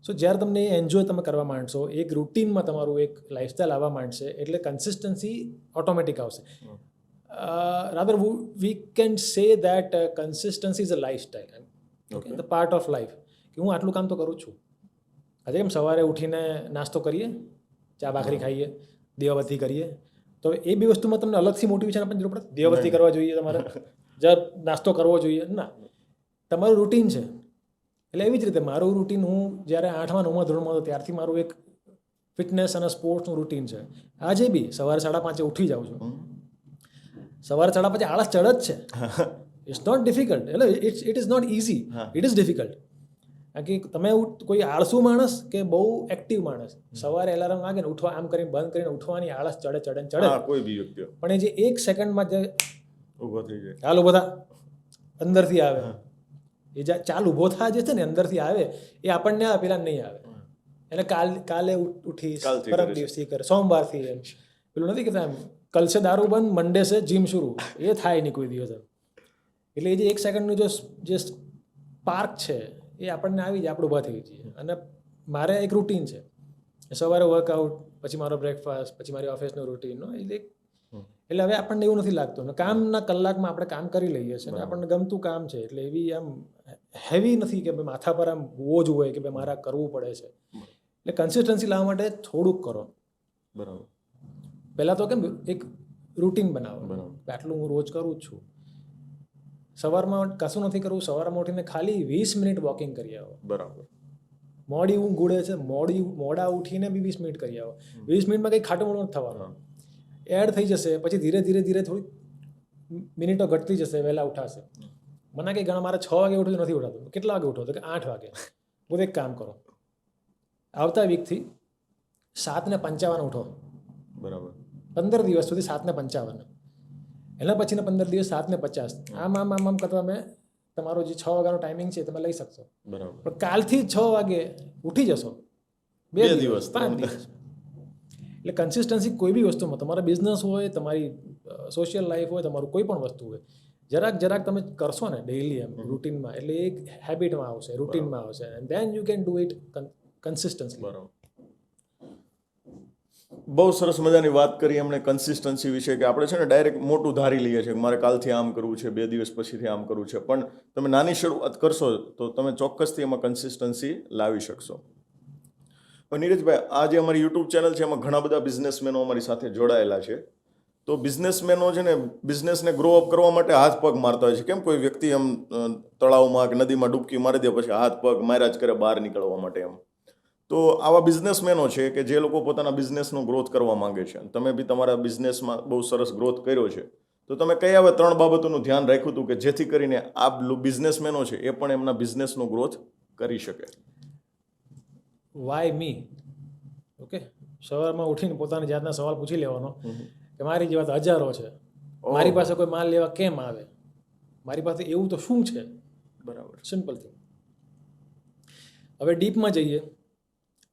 સો જ્યારે તમને એ એન્જોય તમે કરવા માંડશો, એક રૂટીનમાં તમારું એક લાઈફસ્ટાઈલ આવવા માંડશે એટલે કન્સિસ્ટન્સી ઓટોમેટિક આવશે. Rather we can say that consistency is a lifestyle, okay, the part of life. કે હું આટલું કામ તો કરું છું. આજે એમ સવારે ઉઠીને નાસ્તો કરીએ, ચા ભાખરી ખાઈએ, દીવાબત્તી કરીએ, તો એ બે વસ્તુમાં તમને અલગથી મોટિવેશન આપવાની જરૂર પડે? દીવાબત્તી કરવા જોઈએ તમારે, નાસ્તો કરવો જોઈએ? ના, તમારું રૂટીન છે. એટલે એવી જ રીતે મારું રૂટીન, હું જ્યારે 8મા 9મા ધોરણમાં હતો ત્યારથી મારું એક ફિટનેસ અને સ્પોર્ટ્સનું રૂટીન છે. આજે બી સવારે 5:30 ઉઠી જાઉં છું. સવારે 5:30 આળસ ચડ જ છે. It's not difficult. એટલે it is not easy, it is difficult. કારણ કે તમે કોઈ આળસુ માણસ કે બહુ એક્ટિવ માણસ, સવારે એલાર્મ વાગે ને ઉઠવા, આમ કરીને બંધ કરીને ઉઠવાની આળસ ચડે કોઈ બી વ્યક્તિ, પણ એ જે 1 સેકન્ડમાં જે ઊભો થઈ જાય, હાલ ઊભો થા, અંદરથી આવે, એ જે ચાલ ઊભો થા જે છે ને અંદરથી આવે, એ આપણને આવે, પેલા નહીં આવે. એને કાલે ઉઠીશ, પરમ દિવસથી કરે, સોમવારથી. એમ પેલું નથી કહેતા એમ કલ સે દારૂ બંધ, મંડે સે જીમ શરૂ, એ થાય નહીં કોઈ દિવસ. એટલે એ જે 1 સેકન્ડનું જે સ્પાર્ક છે એ આપણને આવી જાય, આપણે ઊભા થઈ જઈએ. અને મારે એક રૂટીન છે, સવારે વર્કઆઉટ, પછી મારો બ્રેકફાસ્ટ, પછી મારી ઓફિસનું રૂટીન. એટલે હવે આપણને એવું નથી લાગતું ને કામના કલાકમાં આપણે કામ કરી લઈએ છીએ ને આપણને ગમતું કામ છે. એટલે એવી આમ હેવી નથી કે માથા પર આમ બોજ હોય કે ભાઈ મારે કરવું પડે છે. એટલે કન્સિસ્ટન્સી લાવવા માટે થોડુંક કરો. બરાબર. પહેલાં તો કેમ એક રૂટીન બનાવો, આટલું હું રોજ કરું જ છું. સવારમાં કશું નથી કરવું, સવારમાં ઉઠીને ખાલી 20 મિનિટ વોકિંગ કરી આવો. બરાબર. મોડી ઊંઘ ઉડે છે, મોડા ઉઠીને બી 20 મિનિટ કરી આવો. 20 મિનિટમાં કંઈ ખાટું મોડું નથી થવાનું, એડ થઈ જશે. પછી ધીરે ધીરે થોડી મિનિટો ઘટતી જશે, વહેલા ઉઠાશે. મને કંઈ ઘણા મારે 6 વાગે ઉઠવું નથી ઉઠાતું. કેટલા વાગે ઉઠો? તો કે 8 વાગે. બધું એક કામ કરો, આવતા વીકથી 7:55 ઉઠો. બરાબર. 15 દિવસ સુધી 7:55. એના પછીના 15 દિવસ 7:50. આમ કરતા તમે તમારો જે 6 વાગ્યાનો ટાઈમિંગ છે તમે લઈ શકશો. બરાબર. પણ કાલથી 6 વાગે ઉઠી જશો, 2 દિવસ 5 દિવસ. એટલે કન્સિસ્ટન્સી કોઈ બી વસ્તુમાં, તમારા બિઝનેસ હોય, તમારી સોશિયલ લાઈફ હોય, તમારું કોઈ પણ વસ્તુ હોય, જરાક તમે કરશો ને ડેઈલી એમ રૂટીનમાં, એટલે એક હેબિટમાં આવશે, રૂટીનમાં આવશે. And then you can do it consistently. બરાબર. બહુ સરસ મજાની વાત કરી એમણે કન્સિસ્ટન્સી વિશે, કે આપણે છે ને ડાયરેક્ટ મોટું ધારી લઈએ છીએ કે મારે કાલથી આમ કરવું છે, 2 દિવસ પછીથી આમ કરવું છે. પણ તમે નાની શરૂઆત કરશો તો તમે ચોક્કસથી એમાં કન્સિસ્ટન્સી લાવી શકશો. પણ નીરજભાઈ, આ જે અમારી યુટ્યુબ ચેનલ છે એમાં ઘણા બધા બિઝનેસમેનો અમારી સાથે જોડાયેલા છે. તો બિઝનેસમેનો છે ને બિઝનેસને ગ્રો અપ કરવા માટે હાથ પગ મારતા હોય છે. કેમ કોઈ વ્યક્તિ એમ તળાવમાં કે નદીમાં ડૂબકી મારી દે પછી હાથ પગ માર્યા જ કરે બહાર નીકળવા માટે એમ. તો આવા બિઝનેસમેનો છે કે જે લોકો પોતાના બિઝનેસનો ગ્રોથ કરવા માંગે છે. તમે બી તમારા બિઝનેસમાં બહુ સરસ ગ્રોથ કર્યો છે. તો તમે કઈ હવે 3 બાબતોનું ધ્યાન રાખ્યું હતું કે જેથી કરીને આ બિઝનેસમેનો છે એ પણ એમના બિઝનેસનો ગ્રોથ કરી શકે? વાય મી? ઓકે, સવારમાં ઉઠીને પોતાની જાતના સવાલ પૂછી લેવાનો કે મારી જેવા તો હજારો છે, મારી પાસે કોઈ માલ લેવા કેમ આવે? મારી પાસે એવું તો શું છે? બરાબર. Simple thing. હવે ડીપમાં જઈએ.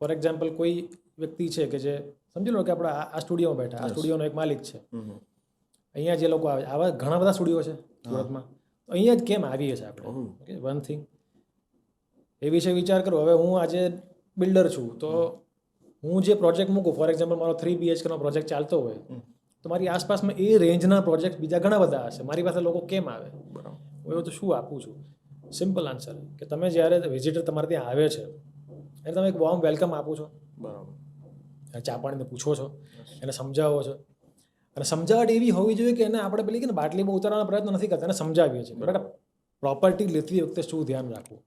ફોર એક્ઝામ્પલ, કોઈ વ્યક્તિ છે કે જે સમજી લો કે આપણે આ સ્ટુડિયોમાં બેઠા, આ સ્ટુડિયોનો એક માલિક છે. અહીંયા જે લોકો આવે, આવા ઘણા બધા સ્ટુડિયો છે સુરતમાં, અહીંયા જ કેમ આવીએ છીએ આપણે? Okay, one thing. એ વિશે વિચાર કરો. હવે હું આજે બિલ્ડર છું, તો હું જે પ્રોજેક્ટ મૂકું, ફોર એક્ઝામ્પલ મારો 3 BHK નો પ્રોજેક્ટ ચાલતો હોય, તો મારી આસપાસમાં એ રેન્જના પ્રોજેક્ટ બીજા ઘણા બધા હશે. મારી પાસે લોકો કેમ આવે? હું એવું તો શું આપું છું? સિમ્પલ આન્સર કે તમે જ્યારે વિઝિટર તમારે ત્યાં આવે છે એને તમે એક વોર્મ વેલકમ આપો છો, એને ચા પાણીને પૂછો છો, એને સમજાવો છો. અને સમજાવટ એવી હોવી જોઈએ કે એને આપણે પેલી કે બાટલીમાં ઉતારવાનો પ્રયત્ન નથી કરતા, એને સમજાવીએ છીએ બેટા પ્રોપર્ટી લેતી વખતે શું ધ્યાન રાખવું.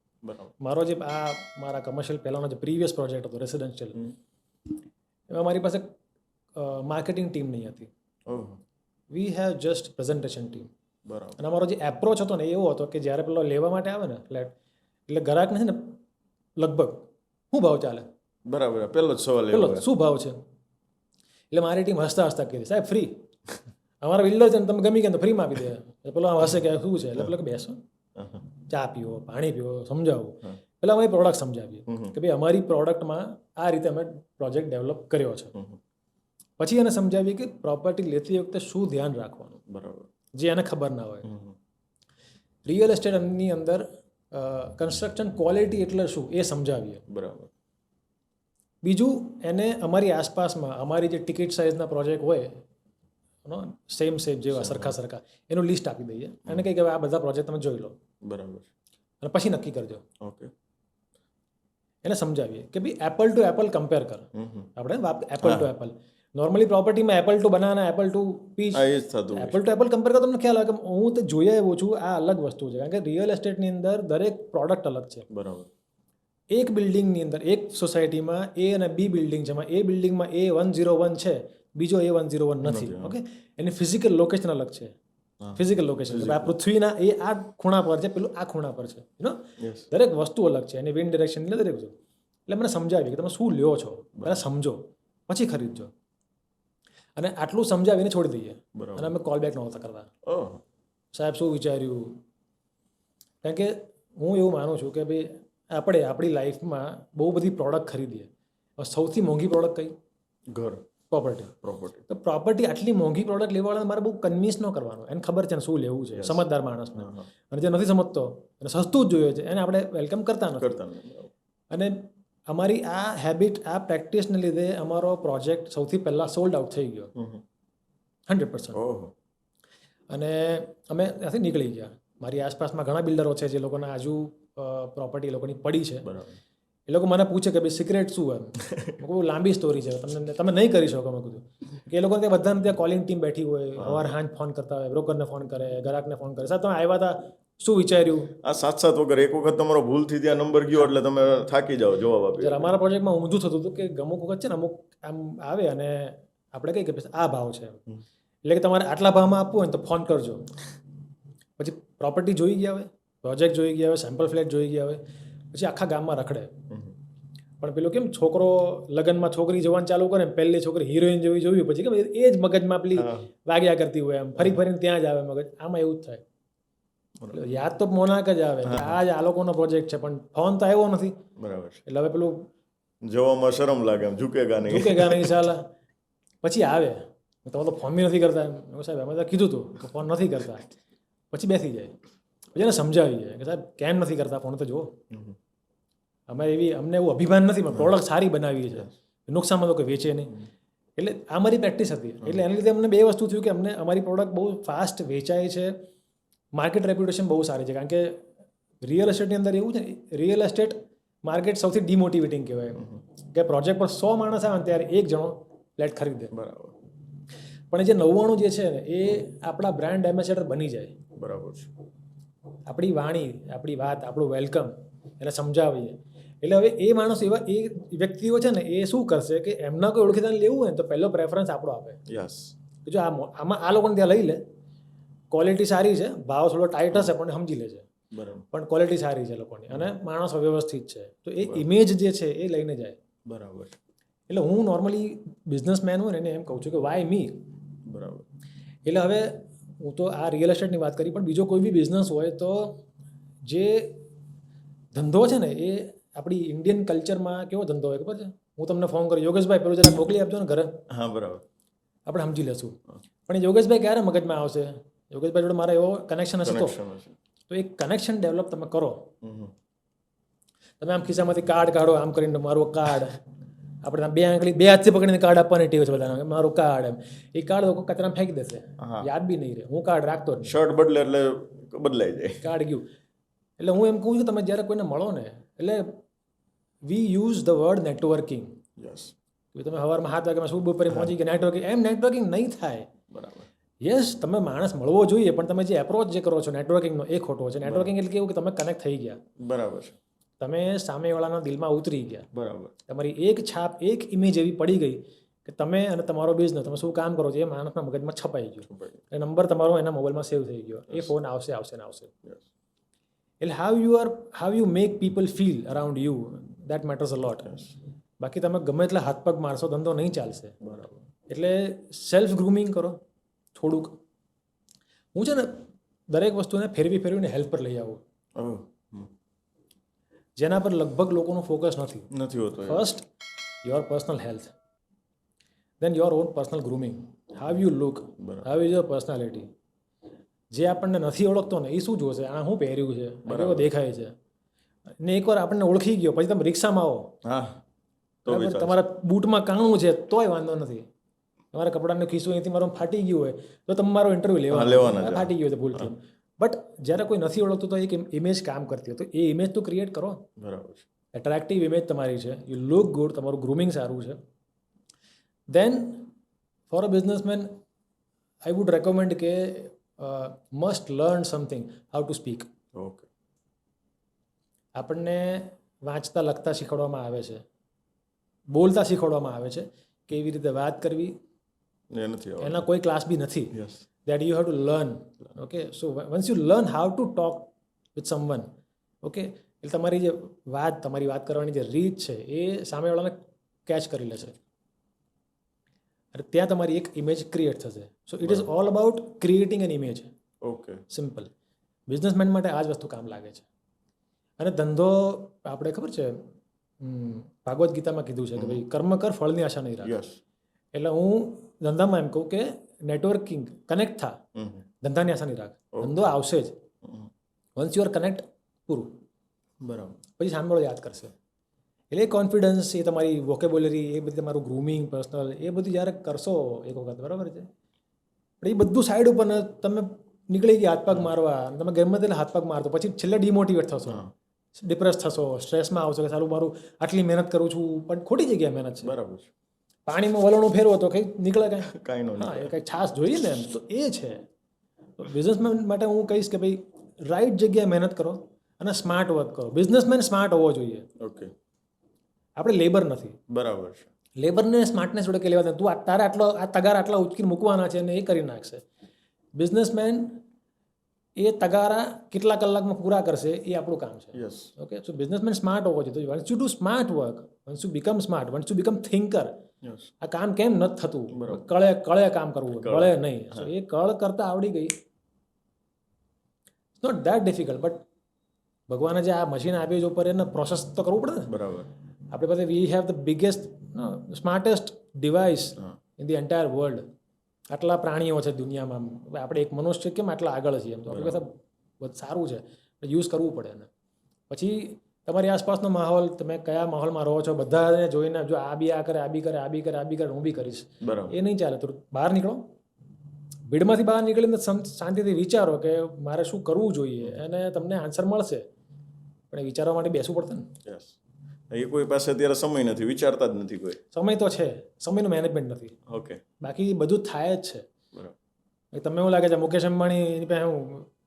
મારો જે મારા કમર્શિયલ પહેલાંનો જે પ્રીવિયસ પ્રોજેક્ટ હતો રેસિડેન્શિયલ, એમાં મારી પાસે માર્કેટિંગ ટીમ નહીં હતી. We have just presentation team. અને અમારો જે એપ્રોચ હતો ને એવો હતો કે જ્યારે પેલો લેવા માટે આવે ને ફ્લેટ, એટલે ગ્રાહકને છે ને લગભગ શું ભાવ ચાલે, બરાબર, પહેલો જ સવાલ પેલો શું ભાવ છે. એટલે મારી ટીમ હસતા હસતા કીધી સાહેબ ફ્રી, અમારા બિલ્ડર છે ને તમે ગમી ગયા તો ફ્રીમાં આપી દે. પેલો હશે કે શું છે, એટલે પેલો કે બેસો ચા પીવો, પાણી પીવો, સમજાવો. પેલા અમારી પ્રોડક્ટ સમજાવીએ કે ભાઈ અમારી પ્રોડક્ટમાં આ રીતે અમે પ્રોજેક્ટ ડેવલપ કર્યો છે. પછી એને સમજાવીએ કે પ્રોપર્ટી લેતી વખતે શું ધ્યાન રાખવાનું, બરાબર, જે એને ખબર ના હોય. રિયલ એસ્ટેટની અંદર કન્સ્ટ્રક્શન ક્વોલિટી એટલે શું એ સમજાવીએ. બરાબર. બીજું એને અમારી આસપાસમાં અમારી જે ટિકિટ સાઇઝના પ્રોજેક્ટ હોય સેમ જેવા સરખા એનું લિસ્ટ આપી દઈએ અને કંઈ કે આ બધા પ્રોજેક્ટ તમે જોઈ લો. બરાબર. અને પછી નક્કી કરજો. ઓકે. એને સમજાવીએ કે ભાઈ એપલ ટુ એપલ કમ્પેર કર. આપણે એપલ ટુ એપલ નોર્મલી પ્રોપર્ટીમાં apple to banana, apple to peach, apple to apple compare કરો તમને ખ્યાલ આવે કે હું તો જોઈ આવ્યો છું આ અલગ વસ્તુ છે. કારણ કે રિયલ એસ્ટેટની અંદર દરેક પ્રોડક્ટ અલગ છે. બરાબર. એક બિલ્ડિંગની અંદર એક સોસાયટીમાં એ અને બી બિલ્ડિંગ છે, એ બિલ્ડિંગમાં A101 છે, બીજો A101 નથી. ઓકે, એની ફિઝિકલ લોકેશન અલગ છે. ફિઝિકલ લોકેશન આ પૃથ્વીના એ આ ખૂણા પર છે, પેલું આ ખૂણા પર છે. દરેક વસ્તુ અલગ છે, એની વિન્ડ ડિરેક્શન એટલે દરેક વસ્તુ. એટલે મને સમજાવીએ કે તમે શું લ્યો છો, પહેલાં સમજો પછી ખરીદજો. અને આટલું સમજાવીને છોડી દઈએ. અને અમે કોલ બેક નહોતા કરતા. સાહેબ શું વિચાર્યું? કારણ કે હું એવું માનું છું કે ભાઈ આપણે આપણી લાઈફમાં બહુ બધી પ્રોડક્ટ ખરીદીએ. સૌથી મોંઘી પ્રોડક્ટ કઈ? ઘર, પ્રોપર્ટી. તો પ્રોપર્ટી આટલી મોંઘી પ્રોડક્ટ લેવાવાળા મારે બહુ કન્વિન્સ ન કરવાનો. એને ખબર છે ને શું લેવું છે, સમજદાર માણસને. અને જે નથી સમજતો અને સસ્તું જ જોઈએ છે એને આપણે વેલકમ કરતા નથી. અને અમારી આ હેબિટ, આ પ્રેક્ટિસને લીધે અમારો પ્રોજેક્ટ સૌથી પહેલાં સોલ્ડ આઉટ થઈ ગયો 100%. અને અમે ત્યાંથી નીકળી ગયા. મારી આસપાસમાં ઘણા બિલ્ડરો છે જે લોકોના આજુ પ્રોપર્ટી લોકોની પડી છે. એ લોકો મને પૂછે કે ભાઈ સિક્રેટ શું એમ. બહુ લાંબી સ્ટોરી છે, તમે નહીં કરી શકો. મેં કીધું કે એ લોકોને ત્યાં બધાને ત્યાં કોલિંગ ટીમ બેઠી હોય, સવારે સાંજ ફોન કરતા હોય, બ્રોકરને ફોન કરે, ગ્રાહકને ફોન કરે, સાહેબ તમે આવ્યા હતા શું વિચાર્યું? આ 7 વગર એક વખત તમારો ભૂલથી ત્યાં નંબર ગયો એટલે તમે થાકી જાઓ જવાબ આપી. જ્યારે અમારા પ્રોજેક્ટમાં ઊંધું થતું હતું કે અમુક વખત છે ને અમુક આમ આવે અને આપણે કહીએ કે આ ભાવ છે, એટલે કે તમારે આટલા ભાવમાં આપવું હોય તો ફોન કરજો. પછી પ્રોપર્ટી જોઈ ગયા હોય, પ્રોજેક્ટ જોઈ ગયા હોય, સેમ્પલ ફ્લેટ જોઈ ગયા હોય, પછી આખા ગામમાં રખડે. પણ પેલું કેમ છોકરો લગ્નમાં છોકરી જોવાનું ચાલુ કરે, પહેલી છોકરી હિરોઈન જેવી જોયું, પછી કેમ એ જ મગજમાં પેલી વાગ્યા કરતી હોય, એમ ફરી ફરીને ત્યાં જ આવે મગજ. આમાં એવું જ થાય. યાદ તો મોનાક જ આવે આ લોકોનો પ્રોજેક્ટ છે, પણ ફોન તો આવ્યો નથી. બરાબર. એટલે હવે પેલું જોવામાં શરમ લાગે, એમ ઝુકેગા નહીં ચાલે. પછી આવે તમે તો ફોન બી નથી કરતા. એમ સાહેબ અમે તો કીધું હતું કે ફોન નથી કરતા. પછી બેસી જાય. પછી એને સમજાવીએ કે સાહેબ કેમ નથી કરતા, ફોન તો જુઓ. અમને એવું અભિમાન નથી, પણ પ્રોડક્ટ સારી બનાવીએ છે, નુકસાનમાં તો કોઈ વેચે નહીં. એટલે આ મારી પ્રેક્ટિસ હતી. એટલે એના લીધે અમને બે વસ્તુ થયું કે અમને અમારી પ્રોડક્ટ બહુ ફાસ્ટ વેચાય છે, માર્કેટ રેપ્યુટેશન બહુ સારી છે. કારણ કે રિયલ એસ્ટેટની અંદર એવું છે ને, રિયલ એસ્ટેટ માર્કેટ સૌથી ડિમોટિવેટિંગ કહેવાય. કે પ્રોજેક્ટ પર 100 માણસ આવે ને ત્યારે એક જણો ફ્લેટ ખરીદે. બરાબર. પણ જે 99 જે છે ને એ આપણા બ્રાન્ડ એમ્બેસેડર બની જાય. બરાબર છે. આપણી વાણી, આપણી વાત, આપણું વેલકમ એને સમજાવીએ. એટલે હવે એ માણસ એવા એ વ્યક્તિઓ છે ને એ શું કરશે કે એમના કોઈ ઓળખીતાને લેવું હોય ને તો પહેલો પ્રેફરન્સ આપણો આપે. જો આમાં આ લોકોને ત્યાં લઈ લે, ક્વોલિટી સારી છે, ભાવ થોડો ટાઈટ હશે પણ સમજી લે છે, પણ ક્વોલિટી સારી છે લોકોની અને માણસ વ્યવસ્થિત છે, તો એ ઇમેજ જે છે એ લઈને જાય. બરાબર. એટલે હું નોર્મલી બિઝનેસમેન હોય ને એને એમ કહું છું કે વાય મી. બરાબર. એટલે હવે હું તો આ રિયલ એસ્ટેટની વાત કરી, પણ બીજો કોઈ બી બિઝનેસ હોય તો જે ધંધો છે ને એ આપણી ઇન્ડિયન કલ્ચરમાં કેવો ધંધો હોય ખબર છે? હું તમને ફોન કરું, યોગેશભાઈ પેલું જરા મોકલી આપજો ને ઘરે. હા બરાબર. આપણે સમજી લેશું. પણ એ યોગેશભાઈ ક્યારે મગજમાં આવશે? યોગેશભાઈ જોડે મારા એવો કનેક્શન હશે તો એક કનેક્શન ડેવલપ તમે કરો તમે આમ ખિસ્સામાંથી કાર્ડ કાઢો, આમ કરીને મારું કાર્ડ, આપણે આમ બે આંગળી બે હાથથી પકડીને કાર્ડ આપવાની ટેવ છે બધાને, મારું કાર્ડ, એમ એ કાર્ડ લોકો કચરામાં ફેંકી દેશે, યાદ બી નહીં રહે. હું કાર્ડ રાખતો જ નહીં. શર્ટ બદલે એટલે બદલાઈ જાય. કાર્ડ ગયું. એટલે હું એમ કહું છું, તમે જ્યારે કોઈને મળો ને, એટલે વી use the word networking. Yes. તમે સવારમાં 7 વાગ્યામાં શું બપોરે પહોંચી ગયા નેટવર્કિંગ, એમ નેટવર્કિંગ નહીં થાય. બરાબર. યસ, તમે માણસ મળવો જોઈએ, પણ તમે જે એપ્રોચ જે કરો છો નેટવર્કિંગનો એ ખોટો છે. નેટવર્કિંગ એટલે કેવું કે તમે કનેક્ટ થઈ ગયા, બરાબર છે, તમે સામેવાળાના દિલમાં ઉતરી ગયા, બરાબર. તમારી એક છાપ, એક ઇમેજ એવી પડી ગઈ કે તમે અને તમારો બિઝનેસ, તમે શું કામ કરો છો એ માણસના મગજમાં છપાઈ ગયો, એ નંબર તમારો એના મોબાઈલમાં સેવ થઈ ગયો, એ ફોન આવશે ને આવશે. એટલે how you make people feel around you, that matters a lot. બાકી તમે ગમે એટલા હાથ પગ મારશો, ધંધો નહીં ચાલશે. બરાબર. એટલે સેલ્ફ ગ્રૂમિંગ કરો થોડુંક. હું છે ને દરેક વસ્તુને ફેરવીને હેલ્થ પર લઈ આવું, જેના પર લગભગ લોકોનું ફોકસ નથી હોતું. First your personal health, then your own personal grooming. How you look, how is your personality. જે આપણને નથી ઓળખતો ને એ શું જોશે, આ શું પહેર્યું છે, કેવો દેખાય છે, ને એકવાર આપણને ઓળખી ગયો પછી તમે રિક્ષામાં આવો, બરાબર, તમારા બૂટમાં કાણું છે તોય વાંધો નથી, તમારા કપડાનું ખિસ્સું અહીંથી મારું ફાટી ગયું હોય તો તમે મારો ઇન્ટરવ્યૂ લેવાના, ફાટી ગયો છે ભૂલથી. બટ જ્યારે કોઈ નથી ઓળખતું તો એક ઇમેજ કામ કરતી હોય તો એ ઇમેજ તો ક્રિએટ કરો. બરાબર. એટ્રેક્ટિવ ઇમેજ તમારી છે, યુ લુક ગુડ, તમારું ગ્રૂમિંગ સારું છે. Then for a businessman I would recommend કે must learn something how to speak. Okay. આપણને વાંચતા લખતા શીખવાડવામાં આવે છે, બોલતા શીખવાડવામાં આવે છે, કેવી રીતે વાત કરવી, એના કોઈ ક્લાસ બી નથી. That you have to learn. Okay, so once you learn how to talk with someone, okay, એટલે તમારી વાત કરવાની જે રીત છે એ સામેવાળાને કેચ કરી લેશે અને ત્યાં તમારી એક ઇમેજ ક્રિએટ થશે. So it is all about creating an image. Okay. Simple. Businessman માટે આ જ વસ્તુ કામ લાગે છે. અને ધંધો આપણે ખબર છે ભાગવત ગીતામાં કીધું છે કે ભાઈ કર્મ કર, ફળની આશા નહીં રાખ. એટલે હું ધંધામાં એમ કહું કે નેટવર્કિંગ, કનેક્ટ થા, ધંધાની આશા નહીં રાખ, ધંધો આવશે જ. વન્સ યુ આર કનેક્ટ, પૂરું. બરાબર. પછી સામેવાળો યાદ કરશે. એટલે કોન્ફિડન્સ, એ તમારી વોકેબ્યુલરી, એ બધી તમારું ગ્રૂમિંગ પર્સનલ, એ બધું જ્યારે કરશો એક વખત, બરાબર છે, પણ એ બધું સાઈડ ઉપર તમે નીકળી ગયા હાથ પગ મારવા, તમે ગમે તેટલે હાથ પગ મારતો પછી છેલ્લે ડિમોટિવેટ થશો, ડિપ્રેસ થશો, સ્ટ્રેસમાં આવશો કે સારું મારું આટલી મહેનત કરું છું પણ ખોટી જગ્યાએ મહેનત છે. બરાબર છે. પાણીમાં વલણું ફેરવો તો કંઈ નીકળે કાંઈ ન. હા, એ કંઈ છાશ જોઈએ ને, એમ તો એ છે. બિઝનેસમેન માટે હું કહીશ કે ભાઈ રાઈટ જગ્યાએ મહેનત કરો અને સ્માર્ટ વર્ક કરો. બિઝનેસમેન સ્માર્ટ હોવો જોઈએ. ઓકે. આપણે લેબર નથી. બરાબર છે. લેબરને સ્માર્ટનેસ જોડે કે લેવા, તું તારે આ તગાર આટલા ઉચકીને મૂકવાના છે અને એ કરી નાખશે. બિઝનેસમેન એ તગારા કેટલા કલાકમાં પૂરા કરશે એ આપણું કામ છે. ઓકે, સો બિઝનેસમેન સ્માર્ટ હોવો જોઈએ. Once you do smart work, once you become smart, once you become thinker, આ કામ કેમ નથી થતું, કળે કામ કરવું, કળે નહીં, એ કળ કરતા આવડી ગઈ, it's not that difficult. But ભગવાને જે આ મશીન આપ્યું છે ઉપર એને પ્રોસેસ તો કરવું પડે ને. બરાબર. આપણી પાસે we have the biggest smartest device in the entire world. આટલા પ્રાણીઓ છે દુનિયામાં, આપણે એક મનુષ્ય કેમ આટલા આગળ છીએ, એમ તો આપણી પાસે બધું સારું છે, યુઝ કરવું પડે ને. પછી તમારી આસપાસનો માહોલ, તમે કયા માહોલમાં રહો છો, બધાને જોઈને જો આ બી આ કરે, આ બી કરે, આ બી કરે, આ બી કરે, હું બી કરીશ, એ નહીં ચાલે. તો બહાર નીકળો, ભીડમાંથી બહાર નીકળીને શાંતિથી વિચારો કે મારે શું કરવું જોઈએ, અને તમને આન્સર મળશે. પણ એ વિચારવા માટે બેસવું પડશે ને. એ કોઈ પાસે અત્યારે સમય નથી, વિચારતા જ નથી કોઈ. સમય તો છે, સમયનું મેનેજમેન્ટ નથી. ઓકે. બાકી બધું થાય જ છે. બરાબર. તમને એવું લાગે છે મુકેશ અંબાણી એની પાસે હું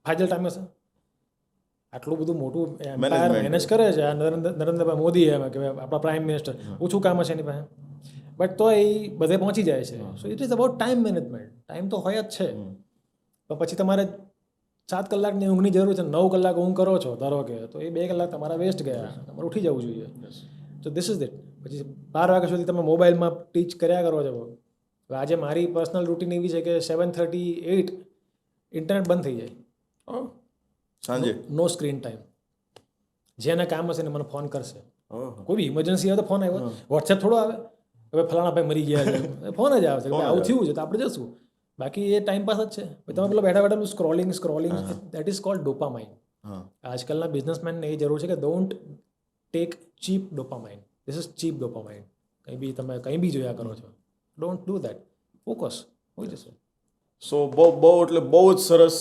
ફાજલ ટાઈમ હશે, આટલું બધું મોટું એમ્પાયર મેનેજ કરે છે. આ નરેન્દ્રભાઈ મોદી એમ કે આપણા પ્રાઇમ મિનિસ્ટર, ઓછું કામ હશે એની પાસે, બટ તો એ બધે પહોંચી જાય છે. So it is about time management. Time તો હોય જ છે, પણ પછી તમારે 7 કલાકની ઊંઘની જરૂર છે, 9 કલાક ઊંઘ કરો છો ધારો કે, તો એ 2 કલાક તમારા વેસ્ટ ગયા, તમારે ઉઠી જવું જોઈએ. તો ધીસ ઇઝ ઇટ. પછી 12 વાગ્યા સુધી તમે મોબાઈલમાં ટીચ કર્યા કરો છો. આજે મારી પર્સનલ રૂટીન એવી છે કે 7:38 ઇન્ટરનેટ બંધ થઈ જાય સાંજે. No screen time. જેના કામ હશે ને મને ફોન કરશે, કોઈ બી ઇમરજન્સી આવે તો ફોન આવ્યો, વોટ્સએપ થોડો આવે હવે ફલાણા ભાઈ મરી ગયા છે, ફોન જ આવશે આવું થયું છે તો આપણે જશું. બાકી એ ટાઈમ પાસ જ છે. તમે પેલો બેઠા બેઠા scrolling that is called dopamine. આજકાલના બિઝનેસમેનને એ જરૂર છે કે don't take cheap dopamine. This is cheap dopamine. તમે કંઈ બી જોયા કરો છો, ડોન્ટ ડુ દેટ. ફોકસ હોઈ જશે. સો બહુ જ સરસ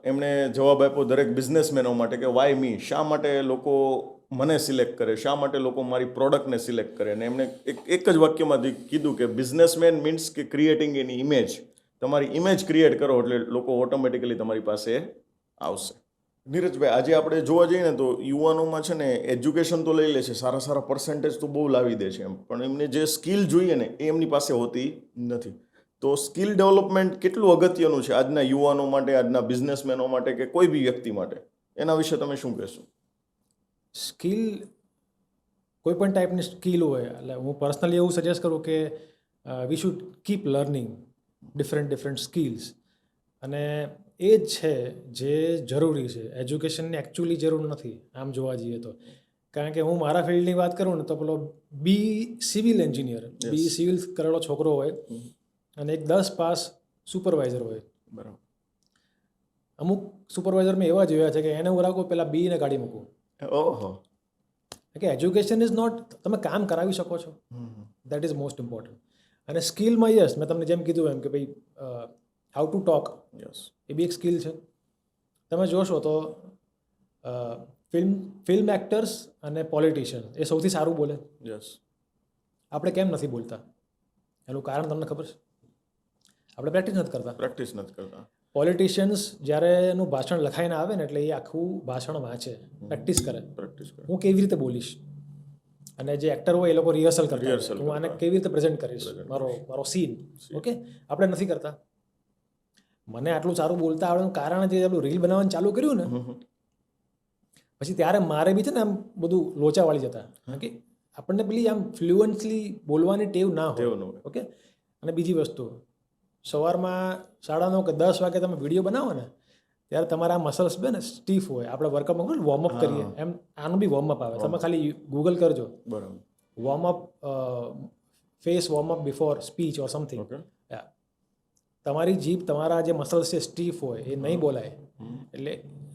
એમણે જવાબ આપ્યો દરેક બિઝનેસમેનો માટે કે વાય મી, શા માટે લોકો મને સિલેક્ટ કરે, શા માટે લોકો મારી પ્રોડક્ટને સિલેક્ટ કરે. અને એમણે એક જ વાક્યમાં કીધું કે બિઝનેસમેન મીન્સ કે ક્રિએટિંગ એની ઇમેજ. તમારી ઇમેજ ક્રિએટ કરો એટલે લોકો ઓટોમેટિકલી તમારી પાસે આવશે. નીરજભાઈ, આજે આપણે જોવા જઈએ ને તો યુવાનોમાં છે ને એજ્યુકેશન તો લઈ લે છે, સારા સારા પર્સન્ટેજ તો બહુ લાવી દે છે એમ, પણ એમને જે સ્કિલ જોઈએ ને એ એમની પાસે હોતી નથી. તો સ્કિલ ડેવલપમેન્ટ કેટલું અગત્યનું છે આજના યુવાનો માટે, આજના બિઝનેસમેનો માટે કે કોઈ બી વ્યક્તિ માટે, એના વિશે તમે શું કહેશો? સ્કિલ, કોઈ પણ ટાઈપની સ્કિલ હોય, એટલે હું પર્સનલી એવું સજેસ્ટ કરું કે we should keep learning different skills. અને એ જ છે જે જરૂરી છે. એજ્યુકેશનની એકચ્યુઅલી જરૂર નથી આમ જોવા જઈએ તો. કારણ કે હું મારા ફિલ્ડની વાત કરું ને તો પેલો સિવિલ એન્જિનિયર, સિવિલ કરેલો છોકરો હોય અને એક 10 પાસ સુપરવાઇઝર હોય. બરાબર. અમુક સુપરવાઇઝર મેં એવા જોયા છે કે એને હું રાખું, પેલા બીને કાઢી મૂકું. ઓહો. કે એજ્યુકેશન ઇઝ નોટ, તમે કામ કરાવી શકો છો, દેટ ઇઝ મોસ્ટ ઇમ્પોર્ટન્ટ. અને સ્કિલમાં યસ, મેં તમને જેમ કીધું એમ કે ભાઈ હાઉ ટુ ટોક, એ બી એક સ્કિલ છે. તમે જોશો તો ફિલ્મ એક્ટર્સ અને પોલિટિશિયન એ સૌથી સારું બોલે. યસ. આપણે કેમ નથી બોલતા એનું કારણ તમને ખબર છે? આપણે પ્રેક્ટિસ નથી કરતા. પોલિટિશિયન્સ જ્યારે એનું ભાષણ લખાઈને આવે ને એટલે એ આખું ભાષણ વાંચે, પ્રેક્ટિસ કરે. હું કેવી રીતે બોલીશ, અને જે એક્ટર હોય એ લોકો રિહર્સલ કરતા હોય, હું આને કેવી રીતે પ્રેઝન્ટ કરીશ, મારો સીન. ઓકે, આપણે નથી કરતા. મને આટલું સારું બોલતા આવડવાનું કારણ જે આપણું રીલ બનાવવાનું ચાલુ કર્યું ને પછી ત્યારે મારે બી છે ને આમ બધું લોચા વાળી જતા. કે આપણને પેલી આમ ફ્લુઅન્ટલી બોલવાની ટેવ ના હોય. ઓકે. અને બીજી વસ્તુ, સવારમાં 9:30 કે 10 વાગે તમે વિડીયો બનાવો ને ત્યારે તમારા મસલ્સ બે ને સ્ટીફ હોય. આપણે વર્કઆઉટમાં વોર્મઅપ કરીએ એમ આનું બી વોર્મઅપ આવે. તમે ખાલી ગૂગલ કરજો, બરાબર, warm up, face warm up before speech or something. તમારી જીભ, તમારા જે મસલ્સ છે સ્ટીફ હોય, એ નહીં બોલાય. એટલે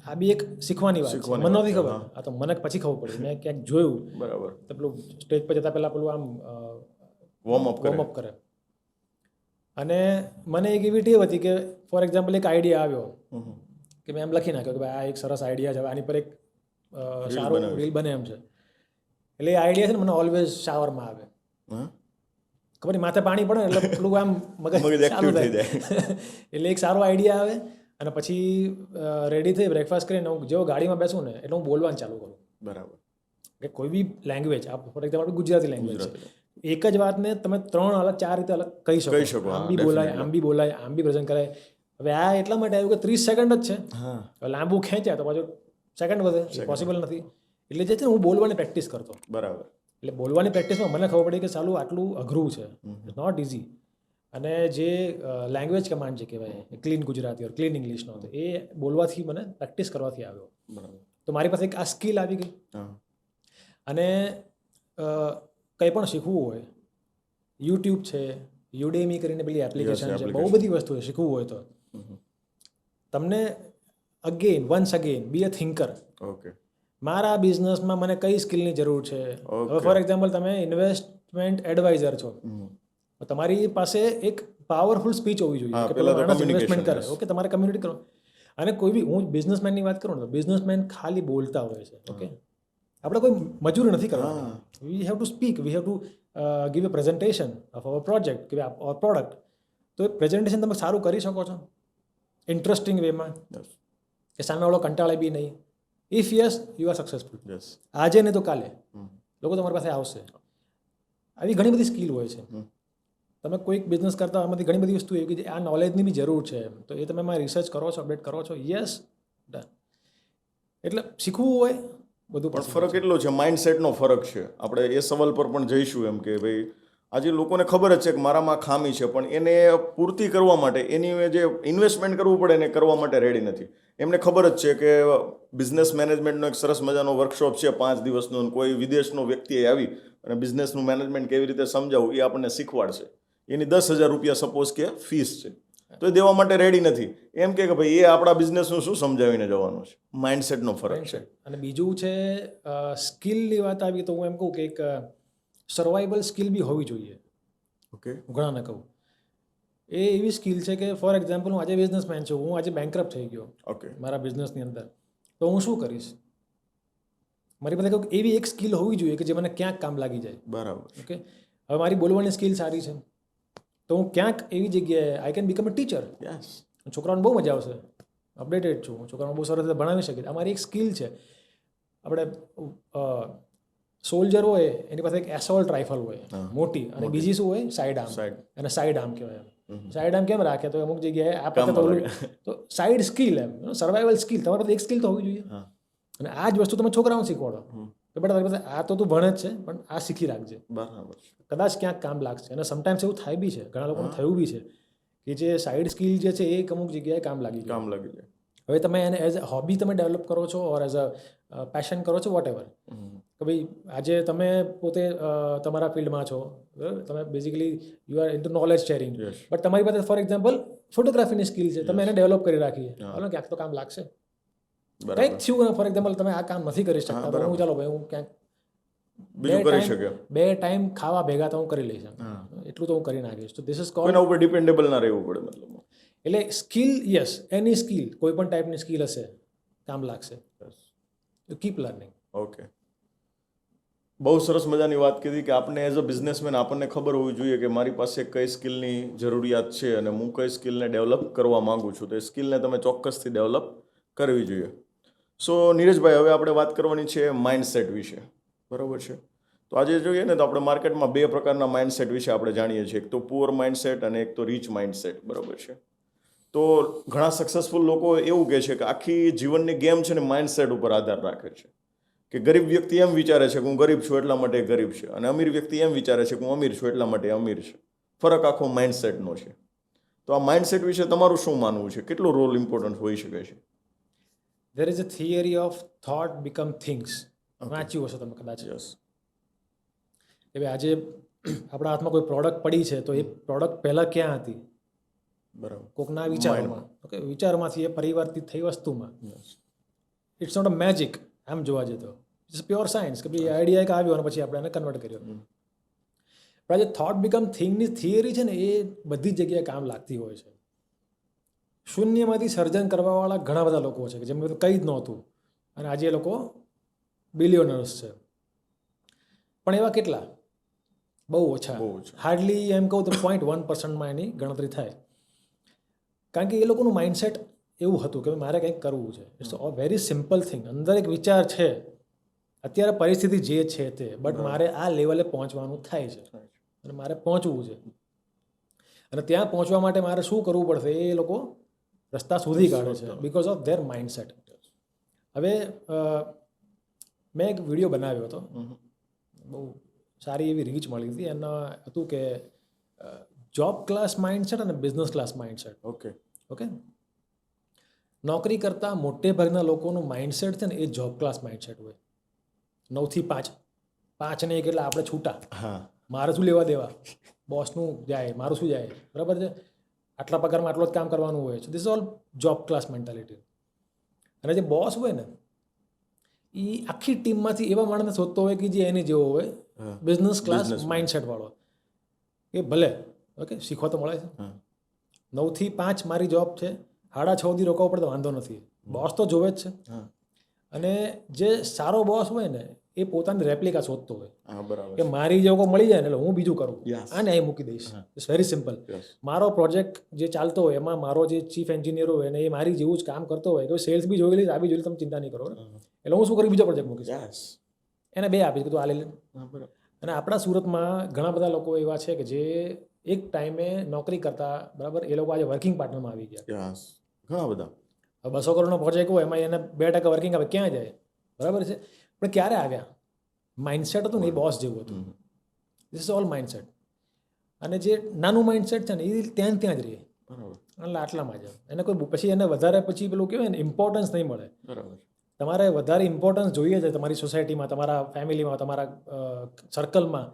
આ બી એક શીખવાની વાત છે. મને નથી ખબર, આ તો મને પછી ખબર પડી. મેં ક્યાંક જોયું, બરાબર, તો પેલું સ્ટેજ પર જતા પહેલા પેલું આમ વોર્મઅપ કરે. અને મને એક એવી ટેવ હતી કે ફોર એક્ઝામ્પલ એક આઈડિયા આવ્યો કે મેં એમ લખી નાખ્યો કે ભાઈ આ એક સરસ આઈડિયા છે, આની પર એક સારું રીલ બને એમ છે. એટલે એ આઈડિયા છે ને મને ઓલવેઝ શાવરમાં આવે. ખબર નહીં, માથે પાણી પડે એટલે પેલું આમ મગજ ચાલુ થાય. એટલે એક સારો આઈડિયા આવે અને પછી રેડી થઈ બ્રેકફાસ્ટ કરીને હું જેવો ગાડીમાં બેસું ને એટલે હું બોલવાનું ચાલુ કરું. બરાબર. કે કોઈ બી language, for example Gujarati language છે, એક જ વાતને તમે 3 અલગ 4 રીતે અલગ કહી શકો. આમ બી બોલાય, આમ બી બોલાય, આમ બી પ્રેઝન્ટ કરાય. હવે આ એટલા માટે આવ્યું કે 30 સેકન્ડ જ છે. લાંબુ ખેંચ્યા તો પાછું સેકન્ડ વધે, પોસિબલ નથી. એટલે જે છે ને હું બોલવાની પ્રેક્ટિસ કરતો. બરાબર. એટલે બોલવાની પ્રેક્ટિસમાં મને ખબર પડી કે સાલું આટલું અઘરું છે, નોટ ઇઝી. અને જે લેંગ્વેજ કમાન્ડ જે કહેવાય ક્લીન ગુજરાતી ઓર ક્લીન ઇંગ્લિશનો, હતો એ બોલવાથી મને પ્રેક્ટિસ કરવાથી આવ્યો. તો મારી પાસે એક આ સ્કિલ આવી ગઈ. અને કંઈ પણ શીખવું હોય, યુટ્યુબ છે, યુડેમી કરીને પેલી એપ્લિકેશન છે, બહુ બધી વસ્તુ છે શીખવું હોય તો. તમને once again B a thinker. Okay. મારા બિઝનેસમાં મને કઈ સ્કિલની જરૂર છે. હવે ફોર એક્ઝામ્પલ તમે ઇન્વેસ્ટમેન્ટ એડવાઇઝર છો, તમારી પાસે એક પાવરફુલ સ્પીચ હોવી જોઈએ કે પેલો માણસ ઇન્વેસ્ટમેન્ટ કરે. ઓકે, તમારે કમ્યુનિકેટ કરો. અને કોઈ બી, હું બિઝનેસમેનની વાત કરું ને તો બિઝનેસમેન ખાલી બોલતા હોય છે. ઓકે, આપણે કોઈ મજૂરી નથી કરવાની. We have to speak, we have to give a presentation of our project કે ઓર પ્રોડક્ટ. તો એ પ્રેઝન્ટેશન તમે સારું કરી શકો છો ઇન્ટરેસ્ટિંગ વેમાં, કે સામેવાળો કંટાળે બી નહીં. If yes, you are successful. આજે નહીં તો કાલે લોકો તમારી પાસે આવશે. આવી ઘણી બધી સ્કિલ હોય છે. તમે કોઈક બિઝનેસ કરતા આમાંથી ઘણી બધી વસ્તુ એવી કે આ નોલેજની બી જરૂર છે, તો એ તમે રિસર્ચ કરો છો, અપડેટ કરો છો. Yes, done. એટલે શીખવું હોય બધું. પણ ફરક એટલો છે, માઇન્ડસેટનો ફરક છે. આપણે એ સવાલ પર પણ જઈશું એમ કે ભાઈ આજે લોકોને ખબર જ છે કે મારામાં ખામી છે, પણ એને પૂર્તિ કરવા માટે એની જે ઇન્વેસ્ટમેન્ટ કરવું પડે એને કરવા માટે રેડી નથી. એમને ખબર જ છે કે બિઝનેસ મેનેજમેન્ટનો એક સરસ મજાનો વર્કશોપ છે 5 દિવસનો, કોઈ વિદેશનો વ્યક્તિ આવી અને બિઝનેસનું મેનેજમેન્ટ કેવી રીતે સમજાવવું એ આપણને શીખવાડશે. એની 10,000 રૂપિયા સપોઝ કે ફીસ છે. તો એ દેવા માટે રેડી નથી. એમ કે ભાઈ એ આપણા બિઝનેસનું શું સમજાવીને જવાનું છે. માઇન્ડસેટનો ફરક છે. અને બીજું છે સ્કિલની વાત આવી તો હું એમ કહું કે એક સર્વાઈવલ સ્કિલ બી હોવી જોઈએ. ઓકે. હું ઘણાને કહું એ એવી સ્કિલ છે કે ફોર એક્ઝામ્પલ હું આજે બિઝનેસમેન છું, હું આજે બેંકરપ્ટ થઈ ગયો ઓકે. મારા બિઝનેસની અંદર, તો હું શું કરીશ? મારી પાસે કંઈક એવી એક સ્કિલ હોવી જોઈએ કે જે મને ક્યાંક કામ લાગી જાય. બરાબર. ઓકે, હવે મારી બોલવાની સ્કિલ સારી છે તો હું ક્યાંક એવી જગ્યાએ I can become a teacher. Yes. છોકરાઓને બહુ મજા આવશે, અપડેટેડ છું હું, છોકરાઓને બહુ સરસ રીતે ભણાવી શકે. આ મારી એક સ્કિલ છે. આપણે સોલ્જર હોય એની પાસે એક એસોલ્ટ રાઇફલ હોય મોટી, અને બીજી શું હોય? Side arm. અને સાઇડ આર્મ કહેવાય. સાઇડ આર્મ કેમ રાખે? તો અમુક જગ્યાએ આ પદ્ધતિ તો સાઇડ સ્કિલ, એમ સર્વાઈવલ સ્કિલ, તમારી પાસે એક સ્કિલ તો હોવી જોઈએ. અને આ જ વસ્તુ તમે છોકરાઓને શીખવાડો કે બેટા તારી પાસે આ તો તું ભણે જ છે પણ આ શીખી રાખજે, બરાબર. કદાચ ક્યાંક કામ લાગશે. અને સમટાઈમ્સ એવું થાય બી છે, ઘણા લોકોને થયું બી છે કે જે સાઇડ સ્કિલ જે છે એ અમુક જગ્યાએ કામ લાગી જાય. હવે તમે એને એઝ અ હોબી તમે ડેવલપ કરો છો ઓર એઝ અ પેશન કરો છો, વોટ એવર, કે ભાઈ આજે તમે પોતે તમારા ફિલ્ડમાં છો, તમે basically you are into knowledge sharing, but તમારી પાસે ફોર એક્ઝામ્પલ ફોટોગ્રાફીની સ્કિલ છે, તમે એને ડેવલપ કરી રાખી, ચાલો ક્યાંક તો કામ લાગશે. કંઈક થયું, ફોર એક્ઝામ્પલ તમે આ કામ નથી કરી શકતા તો હું ચાલો ભાઈ હું ક્યાંક બે ટાઈમ ખાવા ભેગા તો હું કરી લઈશ, એટલું તો હું કરી નાખીશ. તો ધીસ ઇઝ કોલ્ડ, કોઈના ઉપર ડિપેન્ડેબલ ના રહેવું પડે મતલબ. એટલે સ્કિલ, યસ, એની સ્કિલ, કોઈ પણ ટાઈપની સ્કિલ હશે કામ લાગશે. Keep learning. ઓકે, બહુ સરસ મજાની વાત કીધી કે આપણે એઝ અ બિઝનેસમેન આપણને ખબર હોવી જોઈએ કે મારી પાસે કઈ સ્કિલની જરૂરિયાત છે અને હું કઈ સ્કિલને ડેવલપ કરવા માંગુ છું, તો એ સ્કિલને તમે ચોક્કસથી ડેવલપ કરવી જોઈએ. સો નીરજભાઈ, હવે આપણે વાત કરવાની છે માઇન્ડસેટ વિશે, બરાબર છે? તો આજે જોઈએ ને તો આપણે માર્કેટમાં બે પ્રકારના માઇન્ડસેટ વિશે આપણે જાણીએ છીએ, એક તો પુઅર માઇન્ડસેટ અને એક તો રીચ માઇન્ડસેટ, બરાબર છે? તો ઘણા સક્સેસફુલ લોકો એવું કહે છે કે આખી જીવનની ગેમ છે ને માઇન્ડસેટ ઉપર આધાર રાખે છે. કે ગરીબ વ્યક્તિ એમ વિચારે છે કે હું ગરીબ છું એટલા માટે ગરીબ છે, અને અમીર વ્યક્તિ એમ વિચારે છે કે હું અમીર છું એટલા માટે અમીર છે. ફરક આખો માઇન્ડસેટનો છે. તો આ માઇન્ડસેટ વિશે તમારું શું માનવું છે? કેટલો રોલ ઇમ્પોર્ટન્ટ હોઈ શકે છે? There is a theory of thought become things. વાંચ્યું હશે તમે કદાચ. કે ભાઈ આજે આપણા હાથમાં કોઈ પ્રોડક્ટ પડી છે તો એ પ્રોડક્ટ પહેલાં ક્યાં હતી? બરાબર. કોકના વિચારોમાં. ઓકે, વિચારમાંથી એ પરિવર્તિત થઈ વસ્તુમાં. ઇટ્સ નોટ અ મેજિક આમ જોવા જઈએ તો. ઇટ્સ પ્યોર સાયન્સ કે ભાઈ આઈડિયા એક આવ્યો અને પછી આપણે એને કન્વર્ટ કર્યો. પણ આજે થોટ બીકમ થિંગની થિયરી છે ને એ બધી જ જગ્યાએ કામ લાગતી હોય છે. શૂન્યમાંથી સર્જન કરવાવાળા ઘણા બધા લોકો છે કે જેમને કંઈ જ નહોતું અને આજે એ લોકો બિલિયોનર્સ છે. પણ એવા કેટલા? બહુ ઓછા. હાર્ડલી એમ કહું તો 0.1% એની ગણતરી થાય. કારણ કે એ લોકોનું માઇન્ડસેટ એવું હતું કે મારે કંઈક કરવું છે. It's a very simple thing. અંદર એક વિચાર છે, અત્યારે પરિસ્થિતિ જે છે તે, બટ મારે આ લેવલે પહોંચવાનું થાય છે અને મારે પહોંચવું છે. અને ત્યાં પહોંચવા માટે મારે શું કરવું પડશે એ લોકો રસ્તા શોધી કાઢે છે બિકોઝ ઓફ ધેર માઇન્ડસેટ. હવે મેં એક વિડીયો બનાવ્યો હતો, બહુ સારી એવી રીચ મળી હતી. એના હતું કે જોબ ક્લાસ માઇન્ડસેટ અને બિઝનેસ ક્લાસ માઇન્ડસેટ. ઓકે, નોકરી કરતા મોટે ભાગના લોકોનું માઇન્ડસેટ છે ને એ જોબ ક્લાસ માઇન્ડસેટ હોય. 9 થી 5, 5 ને 1 એટલે આપણે છૂટા. મારે શું લેવા દેવા, બોસનું જાય, મારું શું જાય, બરાબર છે? આટલા પગારમાં આટલો જ કામ કરવાનું હોય છે. This is all job class mentality. અને જે બોસ હોય ને એ આખી ટીમમાંથી એવા માણસને શોધતો હોય કે જે એની જેવો હોય, બિઝનેસ ક્લાસ માઇન્ડસેટ વાળો. એ ભલે ઓકે શીખવા તો મળે છે. 9 થી 5 મારી જોબ છે, 6:30 સુધી રોકાવું પડે તો વાંધો નથી, બોસ તો જોવે જ છે. અને જે સારો બોસ હોય ને એ પોતાની રેપ્લિકા શોધતો હોય કે મારી જેવો કોઈ મળી જાય ને એટલે હું બીજું કરું, આને અહીં મૂકી દઈશ. It's very simple. મારો પ્રોજેક્ટ જે ચાલતો હોય એમાં મારો જે ચીફ એન્જિનિયર હોય ને એ મારી જેવું જ કામ કરતો હોય કે સેલ્સ બી જોઈ લઈશ, આ બી જોઈ લઈશ, તમે ચિંતા નહીં કરો. એટલે હું શું કરું, બીજો પ્રોજેક્ટ મૂકીશ, એને 2 આપીશ કે તું આ લઈ લે. અને આપણા સુરતમાં ઘણા બધા લોકો એવા છે કે જે એક ટાઈમે નોકરી કરતા, બરાબર, એ લોકો આજે વર્કિંગ પાર્ટનરમાં આવી ગયા. ઘણા બધા 200 કરોડનો પ્રોજેક્ટ હોય એમાં એને 2% વર્કિંગ આવે, ક્યાં જાય? બરાબર છે. પણ ક્યારે આવ્યા? માઇન્ડસેટ હતું ને એ બોસ જેવું હતું. This is all mindset. અને જે નાનું માઇન્ડસેટ છે ને એ ત્યાં જ રહે, એટલે આટલામાં જ. એને કોઈ પછી એને વધારે પછી પેલું કહેવાય ને ઇમ્પોર્ટન્સ નહીં મળે. તમારે વધારે ઇમ્પોર્ટન્સ જોઈએ છે તમારી સોસાયટીમાં, તમારા ફેમિલીમાં, તમારા સર્કલમાં,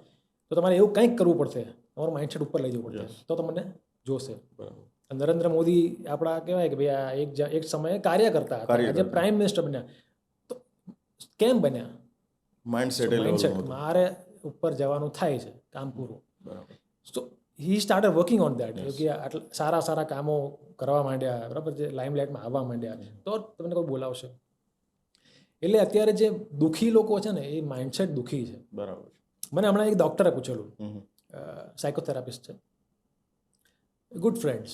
તો તમારે એવું કંઈક કરવું પડશે, તમારું માઇન્ડસેટ ઉપર લઈ જવું પડશે તો તમને જોશે. નરેન્દ્ર મોદી આપણા કહેવાય કે ભાઈ આ એક સમયે કાર્ય કરતા હતા, આજે પ્રાઇમ મિનિસ્ટર બન્યા. તો કેમ બન્યા? માઇન્ડસેટ મારે ઉપર જવાનું થાય છે, કામ પૂરું. તો he started working on that કે આટલા સારા કામો કરવા માંડ્યા, બરાબર છે, લાઇમલાઇટમાં આવવા માંડ્યા, તો તમને કોઈ બોલાવશે. એટલે અત્યારે જે દુઃખી લોકો છે ને, એ માઇન્ડસેટ દુઃખી છે. બરાબર. મને હમણાં એક ડૉક્ટરે પૂછેલું, સાયકોથેરાપિસ્ટ છે, ગુડ ફ્રેન્ડ્સ.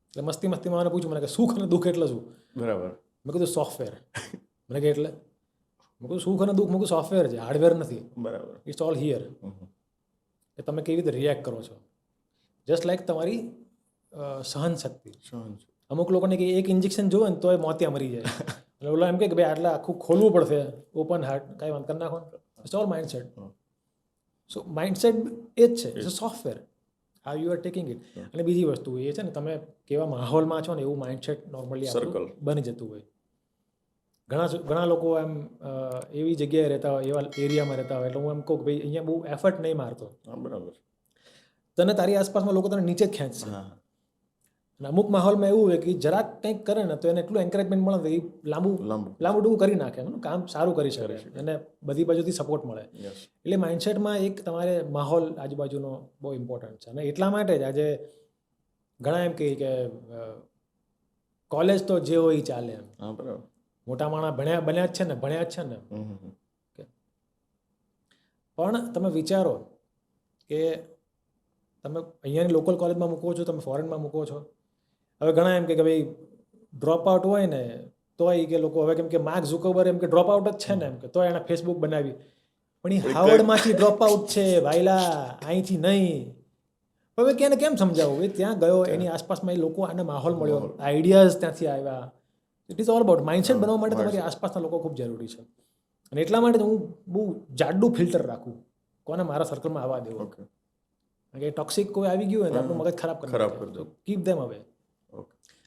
એટલે મસ્તીમાં મને પૂછ્યું, મને કે સુખ અને દુઃખ એટલે શું? બરાબર. મેં કીધું સોફ્ટવેર. મને કે એટલે? મેં કીધું સુખ અને દુઃખ, મેં કીધું સોફ્ટવેર છે, હાર્ડવેર નથી. બરાબર. It's all here. કે તમે કેવી રીતે રિએક્ટ કરો છો. જસ્ટ લાઈક તમારી સહનશક્તિ. અમુક લોકોને કે એક ઇન્જેક્શન જોવે ને તો એ મોતિયા મરી જાય, એટલે ઓલો એમ કે ભાઈ આટલા આખું ખોલવું પડશે, ઓપન હાર્ટ, કાંઈ વાંધો કરી નાખો. It's all mindset. So mindset એ જ છે, it's a software, how you are taking it. અને બીજી વસ્તુ એ છે ને, તમે કેવા માહોલમાં છો ને એવું માઇન્ડસેટ નોર્મલી બની જતું હોય. ઘણા લોકો એમ એવી જગ્યાએ રહેતા હોય, એવા એરિયામાં રહેતા હોય, એટલે હું એમ કહું કે ભાઈ અહીંયા બહુ એફર્ટ નહીં મારતો. બરાબર. તને તારી આસપાસમાં લોકો તને નીચે જ ખેંચશે. અને અમુક માહોલમાં એવું હોય કે જરાક કંઈક કરે ને તો એને એટલું એન્કરેજમેન્ટ મળે તો એ લાંબુ ડૂબું કરી નાખે, કામ સારું કરી શકે, એને બધી બાજુથી સપોર્ટ મળે. એટલે માઇન્ડસેટમાં એક તમારે માહોલ આજુબાજુનો બહુ ઇમ્પોર્ટન્ટ છે. અને એટલા માટે જ આજે ઘણા એમ કહે કે કોલેજ તો જે હોય એ ચાલે એમ. મોટા માણસ બન્યા જ છે ને. પણ તમે વિચારો કે તમે અહીંયાની લોકલ કોલેજમાં મૂકો છો, તમે ફોરેનમાં મૂકો છો. હવે ઘણા એમ કે ભાઈ ડ્રોપ આઉટ હોય ને તોય કે લોકો હવે કેમ કે માર્ક ઝુકરબર્ગ એમ કે ડ્રોપ આઉટ જ છે ને, એમ કે તોય એણે ફેસબુક બનાવી, પણ એ હાવર્ડમાંથી ડ્રોપ આઉટ છે ભાઈલા, અહીંથી નહીં. હવે કે એને કેમ સમજાવું? એ ત્યાં ગયો, એની આસપાસમાં એ લોકો, આને માહોલ મળ્યો, આઈડિયાઝ ત્યાંથી આવ્યા. It is all about mindset બનવા માટે તમારી આસપાસના લોકો ખૂબ જરૂરી છે. અને એટલા માટે હું બહુ જાડું ફિલ્ટર રાખું કોને મારા સર્કલમાં આવવા દેવું. કારણ કે ટોક્સિક કોઈ આવી ગયું હોય ને આપણું મગજ ખરાબ કરી દે. કીપ ધેમ અવે.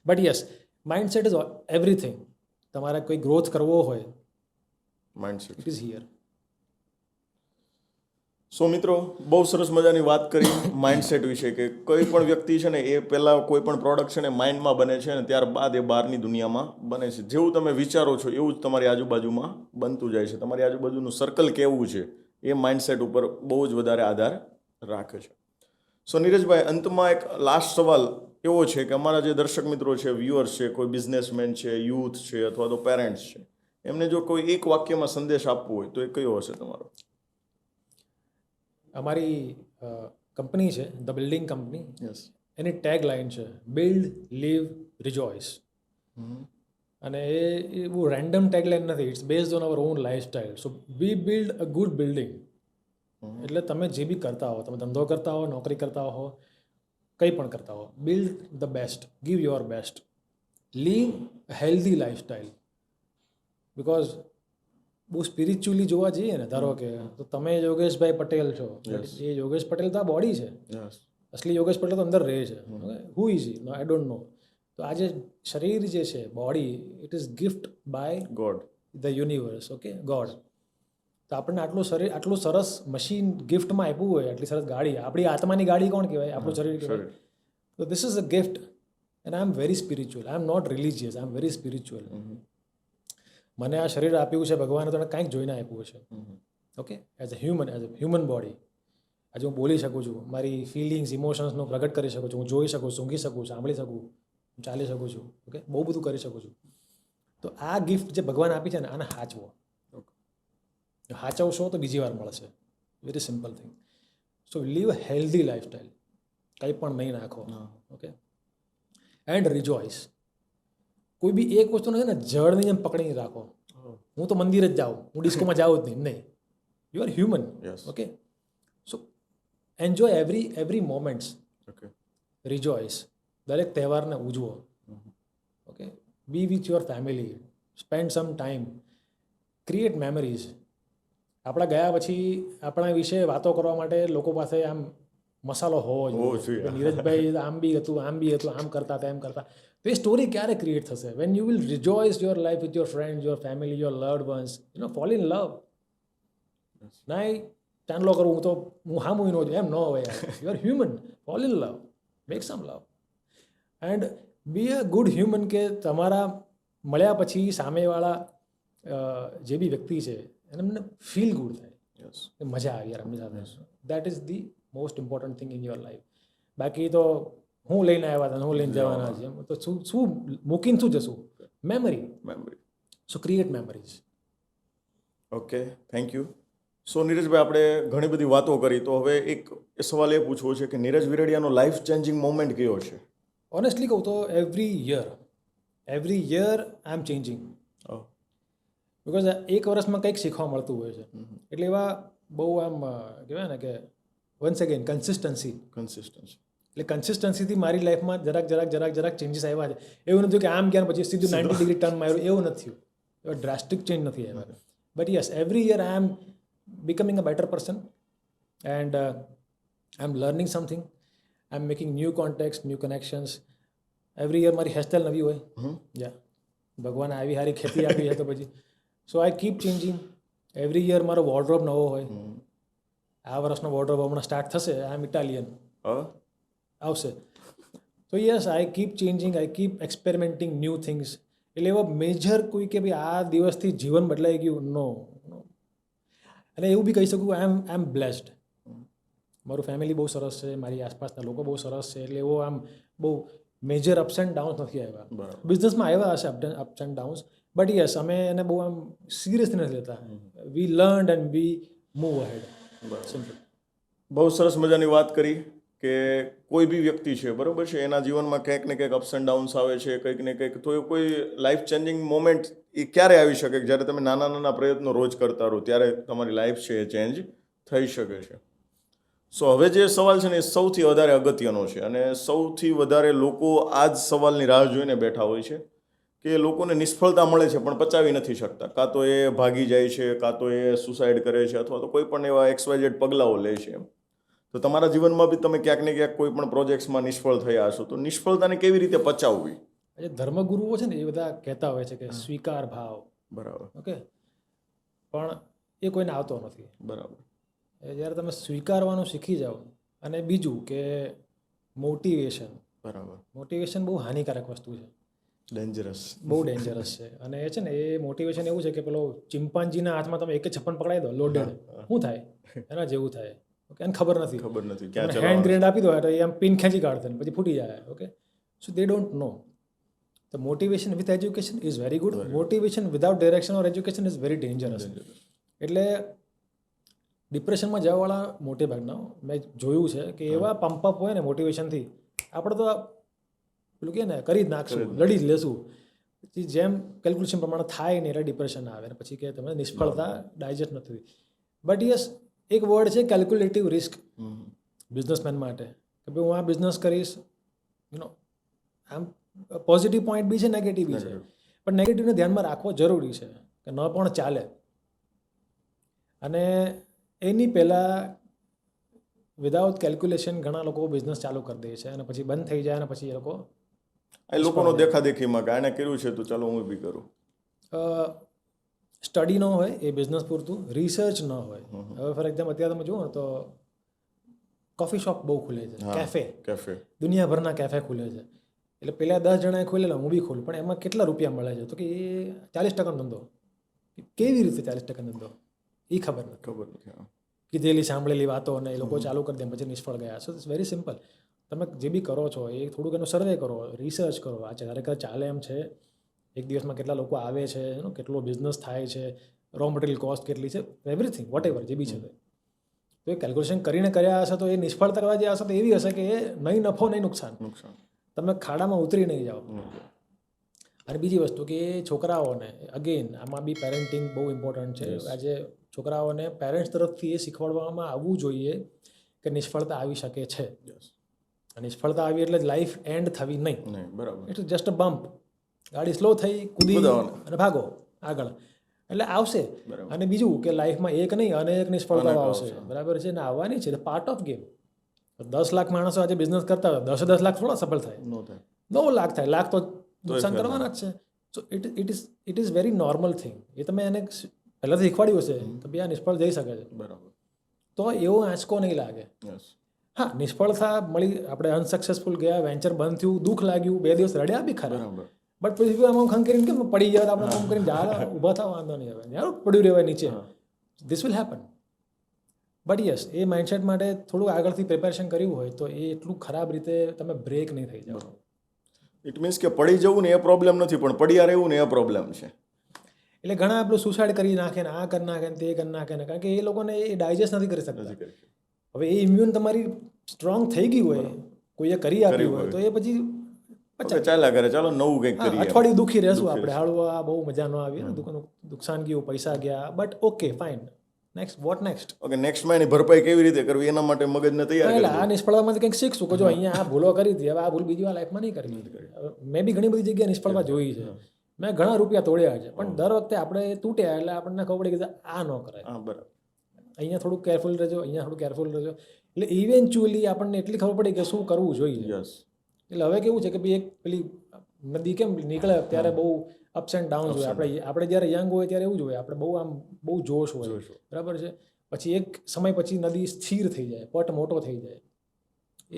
But yes, mindset is everything. તમારે કોઈ ગ્રોથ કરવો હોય, માઇન્ડસેટ ઇટ ઇઝ હિયર. સો મિત્રો, બહુ સરસ મજાની વાત કરી માઇન્ડસેટ વિશે, કે કોઈ પણ વ્યક્તિ છે ને એ પહેલાં કોઈ પણ પ્રોડક્ટ છે ને માઇન્ડમાં બને છે ને ત્યારબાદ એ બહારની દુનિયામાં બને છે. જેવું તમે વિચારો છો એવું જ તમારી આજુબાજુમાં બનતું જાય છે. તમારી આજુબાજુનું સર્કલ કેવું છે એ માઇન્ડસેટ ઉપર બહુ જ વધારે આધાર રાખે છે. સો નીરજભાઈ, અંતમાં એક લાસ્ટ સવાલ એવો છે કે અમારા જે દર્શક મિત્રો છે, વ્યુઅર્સ છે, કોઈ બિઝનેસમેન છે, યુથ છે, અથવા તો પેરેન્ટ્સ છે, એમને જો કોઈ એક વાક્યમાં સંદેશ આપવો હોય તો એ કયો હશે તમારો? અમારી કંપની છે ધ બિલ્ડિંગ કંપની, એની ટેગ લાઇન છે બિલ્ડ, લીવ, રિજોઇસ. અને એ બહુ રેન્ડમ ટેગ લાઇન નથી, it's based on our own lifestyle. So we build a good building. એટલે તમે જે બી કરતા હો, તમે ધંધો કરતા હો, નોકરી કરતા હો, કંઈ પણ કરતા હો, build the best, give your best, live a healthy lifestyle. Because બહુ સ્પિરિચ્યુઅલી જોવા જઈએ ને, ધારો કે તો તમે યોગેશભાઈ પટેલ છો, એ યોગેશ પટેલ તો આ બોડી છે, અસલી યોગેશ પટેલ તો અંદર રહે છે. Who is he? I don't know. તો આ જે શરીર જે છે, body, it is gift by God, the universe, okay, God. તો આપણને આટલું સરસ મશીન ગિફ્ટમાં આપ્યું હોય, આટલી સરસ ગાડી, આપણી આત્માની ગાડી કોણ કહેવાય? આપણું શરીર કહેવાય. તો this is a gift and I am very spiritual. I am not religious, I am very spiritual. મને આ શરીર આપ્યું છે ભગવાને, તો કંઈક જોઈને આપ્યું છે. Okay, as a human body આજે હું બોલી શકું છું, મારી ફિલિંગ્સ, ઇમોશન્સનું પ્રગટ કરી શકું છું, હું જોઈ શકું, સૂંઘી શકું, સાંભળી શકું, હું ચાલી શકું છું. ઓકે, બહુ બધું કરી શકું છું. તો આ ગિફ્ટ જે ભગવાન આપી છે ને, આને હાચવો. હાચવશો તો બીજી વાર મળશે. Very simple thing. So leave a healthy lifestyle. કંઈ પણ નહીં નાખો. Okay, and rejoice. કોઈ બી એક વસ્તુ નથી ને જળની જેમ પકડીને રાખો. હું તો મંદિર જ જાઉં, હું ડિસ્કોમાં જાઉં જ નહીં. You are human. Okay, so enjoy every moments. Rejoice. દરેક તહેવારને ઉજવો. Okay, be with your family, spend some time, create memories. આપણા ગયા પછી આપણા વિશે વાતો કરવા માટે લોકો પાસે આમ મસાલો હોવો જોઈએ. નીરજભાઈ આમ બી હતું, આમ કરતા હતા, એમ કરતા. તો એ સ્ટોરી ક્યારે ક્રિએટ થશે? When you will rejoice your life with your friends, your family, your loved ones, fall in love. ના ચાંદલો કરું હું હામું ન છું એમ ન હોય. You are human, fall in love, make some love. And be a good human, કે તમારા મળ્યા પછી સામેવાળા જે બી વ્યક્તિ છે એને મને ફીલ ગુડ થાય, કે મજા આવી યાર એમની સાથે. That is the most important thing in your life. બાકી તો હું લઈને આવ્યા હતા, હું લઈને જવાના છે, તો શું મૂકીને શું જશું? Memory. So create memories. Okay, thank you. So Neerajbhai, આપણે ઘણી બધી વાતો કરી, તો હવે એક સવાલ એ પૂછવો છે કે નીરજ વિરડિયાનો લાઈફ ચેન્જિંગ મોમેન્ટ કયો છે? ઓનેસ્ટલી કહું તો every year I am changing. Because એક વર્ષમાં કંઈક શીખવા મળતું હોય છે. એટલે એવા બહુ આમ કહેવાય ને કે વન્સ અગેન કન્સિસ્ટન્સી. એટલે કન્સિસ્ટન્સીથી મારી લાઈફમાં જરાક ચેન્જીસ આવ્યા છે. એવું નથી કે આમ ગયા પછી સીધું 90 ડિગ્રી ટર્ન માર્યું, એવું નથી. એવા ડ્રાસ્ટિક ચેન્જ નથી આવ્યા. But yes, every year I am becoming a better person, and I'm learning something. I'm making new contacts, new connections. Every year મારી હેરસ્ટાઈલ નવી હોય. યા ભગવાને આવી સારી ખેતી આપી છે તો પછી so I keep changing. Every year મારો વોર્ડરોબ નવો હોય. આ વર્ષનો વોર્ડરોબ હમણાં સ્ટાર્ટ થશે. આઈ એમ ઇટાલિયન, આવશે. તો યસ, આઈ કીપ ચેન્જિંગ, આઈ કીપ એક્સપેરિમેન્ટિંગ ન્યૂ થિંગ્સ. એટલે એવા મેજર કોઈ કે ભાઈ આ દિવસથી જીવન બદલાઈ ગયું, નો. અને એવું બી કહી શકું આઈ એમ બ્લેસ્ડ. મારું ફેમિલી બહુ સરસ છે, મારી આસપાસના લોકો બહુ સરસ છે. એટલે એવો આમ બહુ મેજર અપ્સ એન્ડ ડાઉન્સ નથી આવ્યા. બિઝનેસમાં આવ્યા હશે ups and downs, but yes, અમે એને બહુ આમ સિરિયસલી નથી લેતા. We learn and we move ahead. Simple. બહુ સરસ મજાની વાત કરી કે કોઈ બી વ્યક્તિ છે, બરાબર છે, એના જીવનમાં કંઈક ને કંઈક અપ્સ એન્ડ ડાઉન્સ આવે છે, કંઈક ને કંઈક. તો એ કોઈ લાઈફ ચેન્જિંગ મોમેન્ટ એ ક્યારે આવી શકે? જ્યારે તમે નાના પ્રયત્નો રોજ કરતા રહો ત્યારે તમારી લાઈફ છે એ ચેન્જ થઈ શકે છે. સો હવે જે સવાલ છે ને એ સૌથી વધારે અગત્યનો છે, અને સૌથી વધારે લોકો આ જ સવાલની રાહ જોઈને બેઠા હોય છે કે લોકોને નિષ્ફળતા મળે છે પણ પચાવી નથી શકતા. કાં તો એ ભાગી જાય છે, કાં તો એ સુસાઇડ કરે છે, અથવા તો કોઈ પણ એવા XYZ પગલાઓ લે છે. તો તમારા જીવનમાં બી તમે ક્યાંક ને ક્યાંક કોઈ પણ પ્રોજેક્ટ્સમાં નિષ્ફળ થયા હશો, તો નિષ્ફળતાને કેવી રીતે પચાવવી? જે ધર્મગુરુઓ છે ને એ બધા કહેતા હોય છે કે સ્વીકાર ભાવ. બરાબર. ઓકે, પણ એ કોઈને આવતો નથી. બરાબર. જ્યારે તમે સ્વીકારવાનું શીખી જાઓ. અને બીજું કે મોટિવેશન. બરાબર. મોટિવેશન બહુ હાનિકારક વસ્તુ છે. ડેન્જરસ. બહુ ડેન્જરસ છે. અને એ છે ને એ મોટિવેશન એવું છે કે પેલો ચિમ્પાન્જીના હાથમાં તમે 1.56 પકડાવી દો લોડેડ, શું થાય? એના જેવું થાય. ઓકે, એને ખબર નથી ક્યાં હેન્ડ ગ્રેનેડ આપી દો એટલે એમ પિન ખેંચી કાઢશે પછી ફૂટી જાય. Okay, so they don't know. The motivation with education is very good. Motivation without direction or education is very dangerous. એટલે ડિપ્રેશનમાં જવાવાળા મોટે ભાગના મેં જોયું છે કે એવા પંપઅપ હોય ને મોટિવેશનથી, આપણે તો પેલું કહે ને કરી જ નાખશું, લડી જ લેશું. પછી જેમ કેલ્ક્યુલેશન પ્રમાણે થાય ને એટલે ડિપ્રેશન આવે ને પછી કે તમે નિષ્ફળતા ડાયજેસ્ટ નથી. બટ યસ, એક વર્ડ છે કેલ્ક્યુલેટિવ રિસ્ક બિઝનેસમેન માટે, કે ભાઈ હું આ બિઝનેસ કરીશ. આમ પોઝિટિવ પોઈન્ટ બી છે, નેગેટિવ બી છે, પણ નેગેટિવને ધ્યાનમાં રાખવો જરૂરી છે કે ન પણ ચાલે. અને એની પહેલાં વિધાઉટ કેલ્ક્યુલેશન ઘણા લોકો બિઝનેસ ચાલુ કરી દે છે અને પછી બંધ થઈ જાય અને પછી એ લોકોનો દેખાદેખીમાં કે આને કર્યું છે તો ચાલો હું બી કરું. સ્ટડી ન હોય એ બિઝનેસ પૂરતું, રિસર્ચ ન હોય. હવે ફોર એક્ઝામ્પલ અત્યારે તમે જુઓ ને તો કોફી શોપ બહુ ખુલે છે, કેફે, દુનિયાભરના કેફે ખુલે છે. એટલે પેલા 10 જણાએ ખોલેલા, હું બી ખોલું, પણ એમાં કેટલા રૂપિયા મળે છે? તો કે એ 40% ધંધો. કેવી રીતે 40% ધંધો એ ખબર નથી. કીધેલી સાંભળેલી વાતો અને એ લોકો ચાલુ કરી દે પછી નિષ્ફળ ગયા. So it's very simple. તમે જે બી કરો છો એ થોડુંક એનો સર્વે કરો, રિસર્ચ કરો. આ ખરેખર ચાલે એમ છે? એક દિવસમાં કેટલા લોકો આવે છે, કેટલો બિઝનેસ થાય છે, રો મટીરિયલ કોસ્ટ કેટલી છે, એવરીથિંગ વોટ એવર જે બી છે. તો એ કેલ્ક્યુલેશન કરીને કર્યા હશે તો એ નિષ્ફળતા કરવા જે હશે તો એવી હશે કે એ નહીં નફો નહીં નુકસાન, તમે ખાડામાં ઉતરી નહીં જાઓ. અને બીજી વસ્તુ કે છોકરાઓને અગેન આમાં બી પેરેન્ટિંગ બહુ ઇમ્પોર્ટન્ટ છે. આજે છોકરાઓને પેરેન્ટ્સ તરફથી એ શીખવાડવામાં આવવું જોઈએ કે નિષ્ફળતા આવી શકે છે. નિષ્ફળતા આવી એટલે લાઈફ એન્ડ થવી નહીં. બરાબર. It's just a bump. ગાડી સ્લો થઈ, કૂદી અને ભાગો આગળ, એટલે આવશે. અને બીજું કે લાઈફમાં એક નહીં અનેક નિષ્ફળતાઓ આવશે. બરાબર છે ને, આવવાની છે, પાર્ટ ઓફ ગેમ. 10 લાખ માણસો આજે બિઝનેસ કરતા હોય, 10 લાખ થોડા સફળ થાય? 9 લાખ થાય. લાખ તો નુકસાન કરવાના જ છે. So it is very normal thing. એ તમે એને પહેલાંથી શીખવાડ્યું હશે તો બી આ નિષ્ફળ જઈ શકે છે. બરાબર. તો એવો આંચકો નહીં લાગે. હા, નિષ્ફળતા મળી, આપણે અનસક્સેસફુલ ગયા, વેન્ચર બંધ થયું, દુઃખ લાગ્યું, 2 દિવસ રડ્યા બી ખરા, બરાબર. બટ પછી આમ ખંગ કરીને કેમ પડી જાય, આપણે કામ કરીને જા ઊભા થાવ, વાંધો નહીં, હવે યાર પડ્યું રહેવાય નીચે, this will happen. But yes, A mindset માટે થોડું આગળથી પ્રિપેરેશન કર્યું હોય તો એ એટલું ખરાબ રીતે તમે બ્રેક નહીં થઈ જાઓ. ઇટ મીન્સ કે પડી જવું ને એ પ્રોબ્લેમ નથી, પણ પડ્યા રહેવું ને એ પ્રોબ્લેમ છે. એટલે ઘણા આપણું સુસાઇડ કરી નાખે ને, આ કરી નાખે ને, તે કરી નાખે ને, કારણ કે એ લોકોને એ ડાયજેસ્ટ નથી કરી શકતા. હવે એ ઇમ્યુન તમારી સ્ટ્રોંગ થઈ ગઈ હોય, કોઈએ કરી આપ્યું હોય, તો એ પછી ચાલ્યા કરે, ચાલો નવું કંઈક કરીએ. અઠવાડિયું દુઃખી રહેશું આપણે, હાળું આ બહુ મજા ન આવી, નુકસાન ગયું, પૈસા ગયા, but okay fine, next what next. Okay, નેક્સ્ટમાં એની ભરપાઈ કેવી રીતે કરવી એના માટે મગજને તૈયાર એટલે આ નિષ્ફળતામાંથી કંઈક શીખશું કે જો અહીંયા આ ભૂલો કરી હતી, હવે આ ભૂલ બીજી વાર લાઈફમાં નહીં કરવી. મેં બી ઘણી બધી જગ્યાએ નિષ્ફળતા જોઈ છે, મેં ઘણા રૂપિયા તોડ્યા છે, પણ દર વખતે આપણે તૂટ્યા એટલે આપણને ખબર પડી કે આ ન કરાય, બરાબર, અહીંયા થોડુંક કેરફુલ રહેજો, અહીંયા થોડું કેરફુલ રહેજો, એટલે ઇવેન્ચ્યુઅલી આપણને એટલી ખબર પડી કે શું કરવું જોઈએ. એટલે હવે કેવું છે કે ભાઈ એક પેલી નદી કેમ નીકળે ત્યારે બહુ અપ્સ એન્ડ ડાઉન્સ હોય, આપણે જ્યારે યંગ હોય ત્યારે એવું જ હોય, આપણે બહુ જોશ હોય, બરાબર છે, પછી એક સમય પછી નદી સ્થિર થઈ જાય, પટ મોટો થઈ જાય,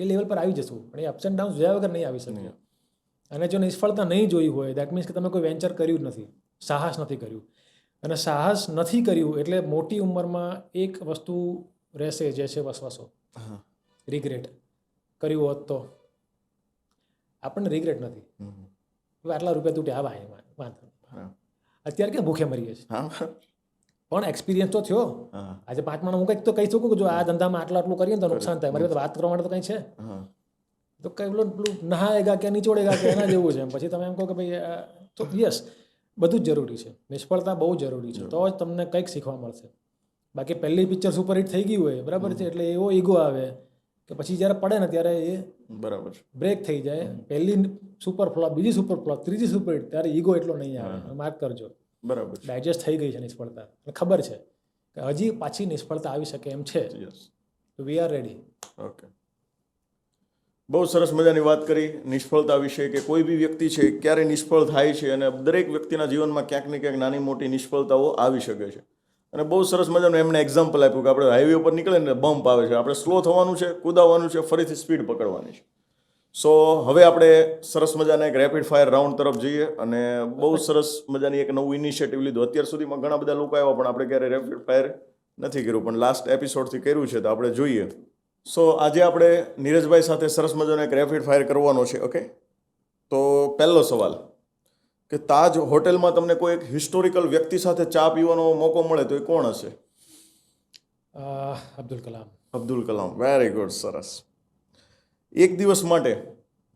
એ લેવલ પર આવી જશું, પણ એ અપ્સ એન્ડ ડાઉન્સ જોયા વગર નહીં આવી શકે. અને જો નિષ્ફળતા નહીં જોઈ હોય, દેટ મીન્સ કે તમે કોઈ વેન્ચર કર્યું જ નથી, સાહસ નથી કર્યું, અને સાહસ નથી કર્યું એટલે મોટી ઉંમરમાં એક વસ્તુ રહેશે જે છે વસવસો, રિગ્રેટ. કર્યું હોત તો આપણને રિગ્રેટ નથી, હવે આટલા રૂપિયા તૂટ્યા, આવા વાંધો, અત્યારે ક્યાં ભૂખે મરીએ છીએ, પણ એક્સપિરિયન્સ તો થયો. આજે 5 હું કંઈક તો કહી શકું કે જો આ ધંધામાં આટલું કરીએ તો નુકસાન થાય, મારી વાત કરવા માટે તો કંઈ છે તો કઈ પેલું નહાએગા કે નીચોડેગા કે એના જેવું છે. પછી તમે એમ કહો કે ભાઈ તો યસ, બધું જ જરૂરી છે, નિષ્ફળતા બહુ જરૂરી છે, તો જ તમને કંઈક શીખવા મળશે. બાકી પહેલી પિક્ચર સુપરહિટ થઈ ગઈ હોય, બરાબર છે, એટલે એવો ઈગો આવે કે પછી જ્યારે પડે ને ત્યારે એ બરાબર બ્રેક થઈ જાય. પહેલી સુપર ફ્લોપ, બીજી સુપર ફ્લોપ, ત્રીજી સુપરહિટ, ત્યારે ઈગો એટલો નહીં આવે, માર્ક કરજો. બરાબર, ડાયજેસ્ટ થઈ ગઈ છે નિષ્ફળતા, ખબર છે કે હજી પાછી નિષ્ફળતા આવી શકે એમ છે, તો વી આર રેડી. ઓકે, બહુ સરસ મજાની વાત કરી નિષ્ફળતા વિશે, કે કોઈ બી વ્યક્તિ છે ક્યારે નિષ્ફળ થાય છે, અને દરેક વ્યક્તિના જીવનમાં ક્યાંક ને ક્યાંક નાની મોટી નિષ્ફળતાઓ આવી શકે છે. અને બહુ સરસ મજાનું એમણે એક્ઝામ્પલ આપ્યું કે આપણે હાઈવે ઉપર નીકળે ને બમ્પ આવે છે, આપણે સ્લો થવાનું છે, કૂદાવાનું છે, ફરીથી સ્પીડ પકડવાની છે. સો હવે આપણે સરસ મજાના એક રેપિડ ફાયર રાઉન્ડ તરફ જઈએ, અને બહુ સરસ મજાની એક નવું ઇનિશિયેટિવ લીધું. અત્યાર સુધીમાં ઘણા બધા લોકો આવ્યા, પણ આપણે ક્યારે રેપિડ ફાયર નથી કર્યું, પણ લાસ્ટ એપિસોડથી કર્યું છે, તો આપણે જોઈએ. સો આજે આપણે નીરજભાઈ સાથે સરસ મજાનો એક રેપિડ ફાયર કરવાનો છે. ઓકે, તો પહેલો સવાલ કે તાજ હોટેલમાં તમને કોઈ એક હિસ્ટોરિકલ વ્યક્તિ સાથે ચા પીવાનો મોકો મળે તો એ કોણ હશે? અબ્દુલ કલામ. અબ્દુલ કલામ, વેરી ગુડ, સરસ. એક દિવસ માટે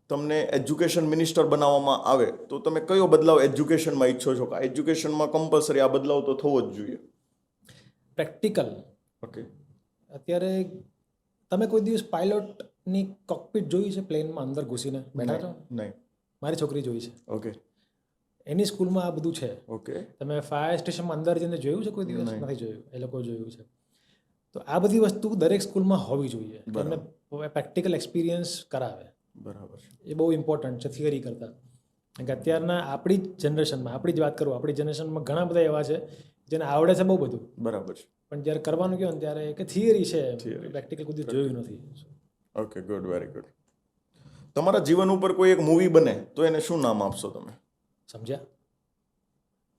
તમને એજ્યુકેશન મિનિસ્ટર બનાવવામાં આવે તો તમે કયો બદલાવ એજ્યુકેશનમાં ઈચ્છો છો, કે એજ્યુકેશનમાં કમ્પલસરી આ બદલાવ તો થવો જ જોઈએ? પ્રેક્ટિકલ. ઓકે, અત્યારે તમે કોઈ દિવસ પાયલોટની કોકપીટ જોઈ છે? પ્લેનમાં અંદર ઘૂસીને બેઠા છો? નહીં. મારી છોકરી જોઈ છે. ઓકે, એની સ્કૂલમાં આ બધું છે. ઓકે, તમે ફાયર સ્ટેશનમાં અંદર જઈને જોયું છે કોઈ દિવસ? નથી જોયું, એ લોકો જોયું છે. તો આ બધી વસ્તુ દરેક સ્કૂલમાં હોવી જોઈએ, એમને પ્રેક્ટિકલ એક્સપિરિયન્સ કરાવે. બરાબર, એ બહુ ઇમ્પોર્ટન્ટ છે થિયરી કરતાં. કારણ કે અત્યારના આપણી જ જનરેશનમાં, આપણી જ વાત કરું, આપણી જનરેશનમાં ઘણા બધા એવા છે જેને આવડે છે બહુ બધું, બરાબર છે, પણ જ્યારે કરવાનું કહો ને ત્યારે કે થિયરી છે, પ્રેક્ટિકલ કોઈ જોયું નથી. Okay, good, very good. તમારા જીવન ઉપર કોઈ એક મૂવી બને તો એને શું નામ આપશો તમે? સમજ્યા?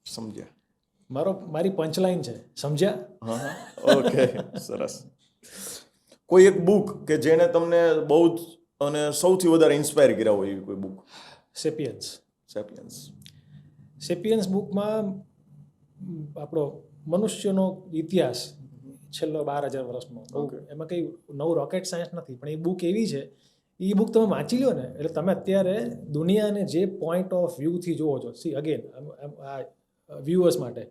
સમજ્યા મારી પંચલાઈન છે, સમજ્યા? હા, ઓકે, સરસ. કોઈ એક બુક કે જેને તમને બહુ જ અને સૌથી વધારે ઇન્સ્પાયર કર્યા હોય એવી કોઈ બુક? સેપિયન્સ. સેપિયન્સ બુકમાં આપણો મનુષ્યનો ઇતિહાસ છેલ્લો 12,000 વર્ષનો, એમાં કંઈ નવું રોકેટ સાયન્સ નથી, પણ એ બુક એવી છે, એ બુક તમે વાંચી લો ને એટલે તમે અત્યારે દુનિયાને જે પોઈન્ટ ઓફ વ્યૂથી જુઓ છો, સી અગેન આ વ્યુઅર્સ માટે,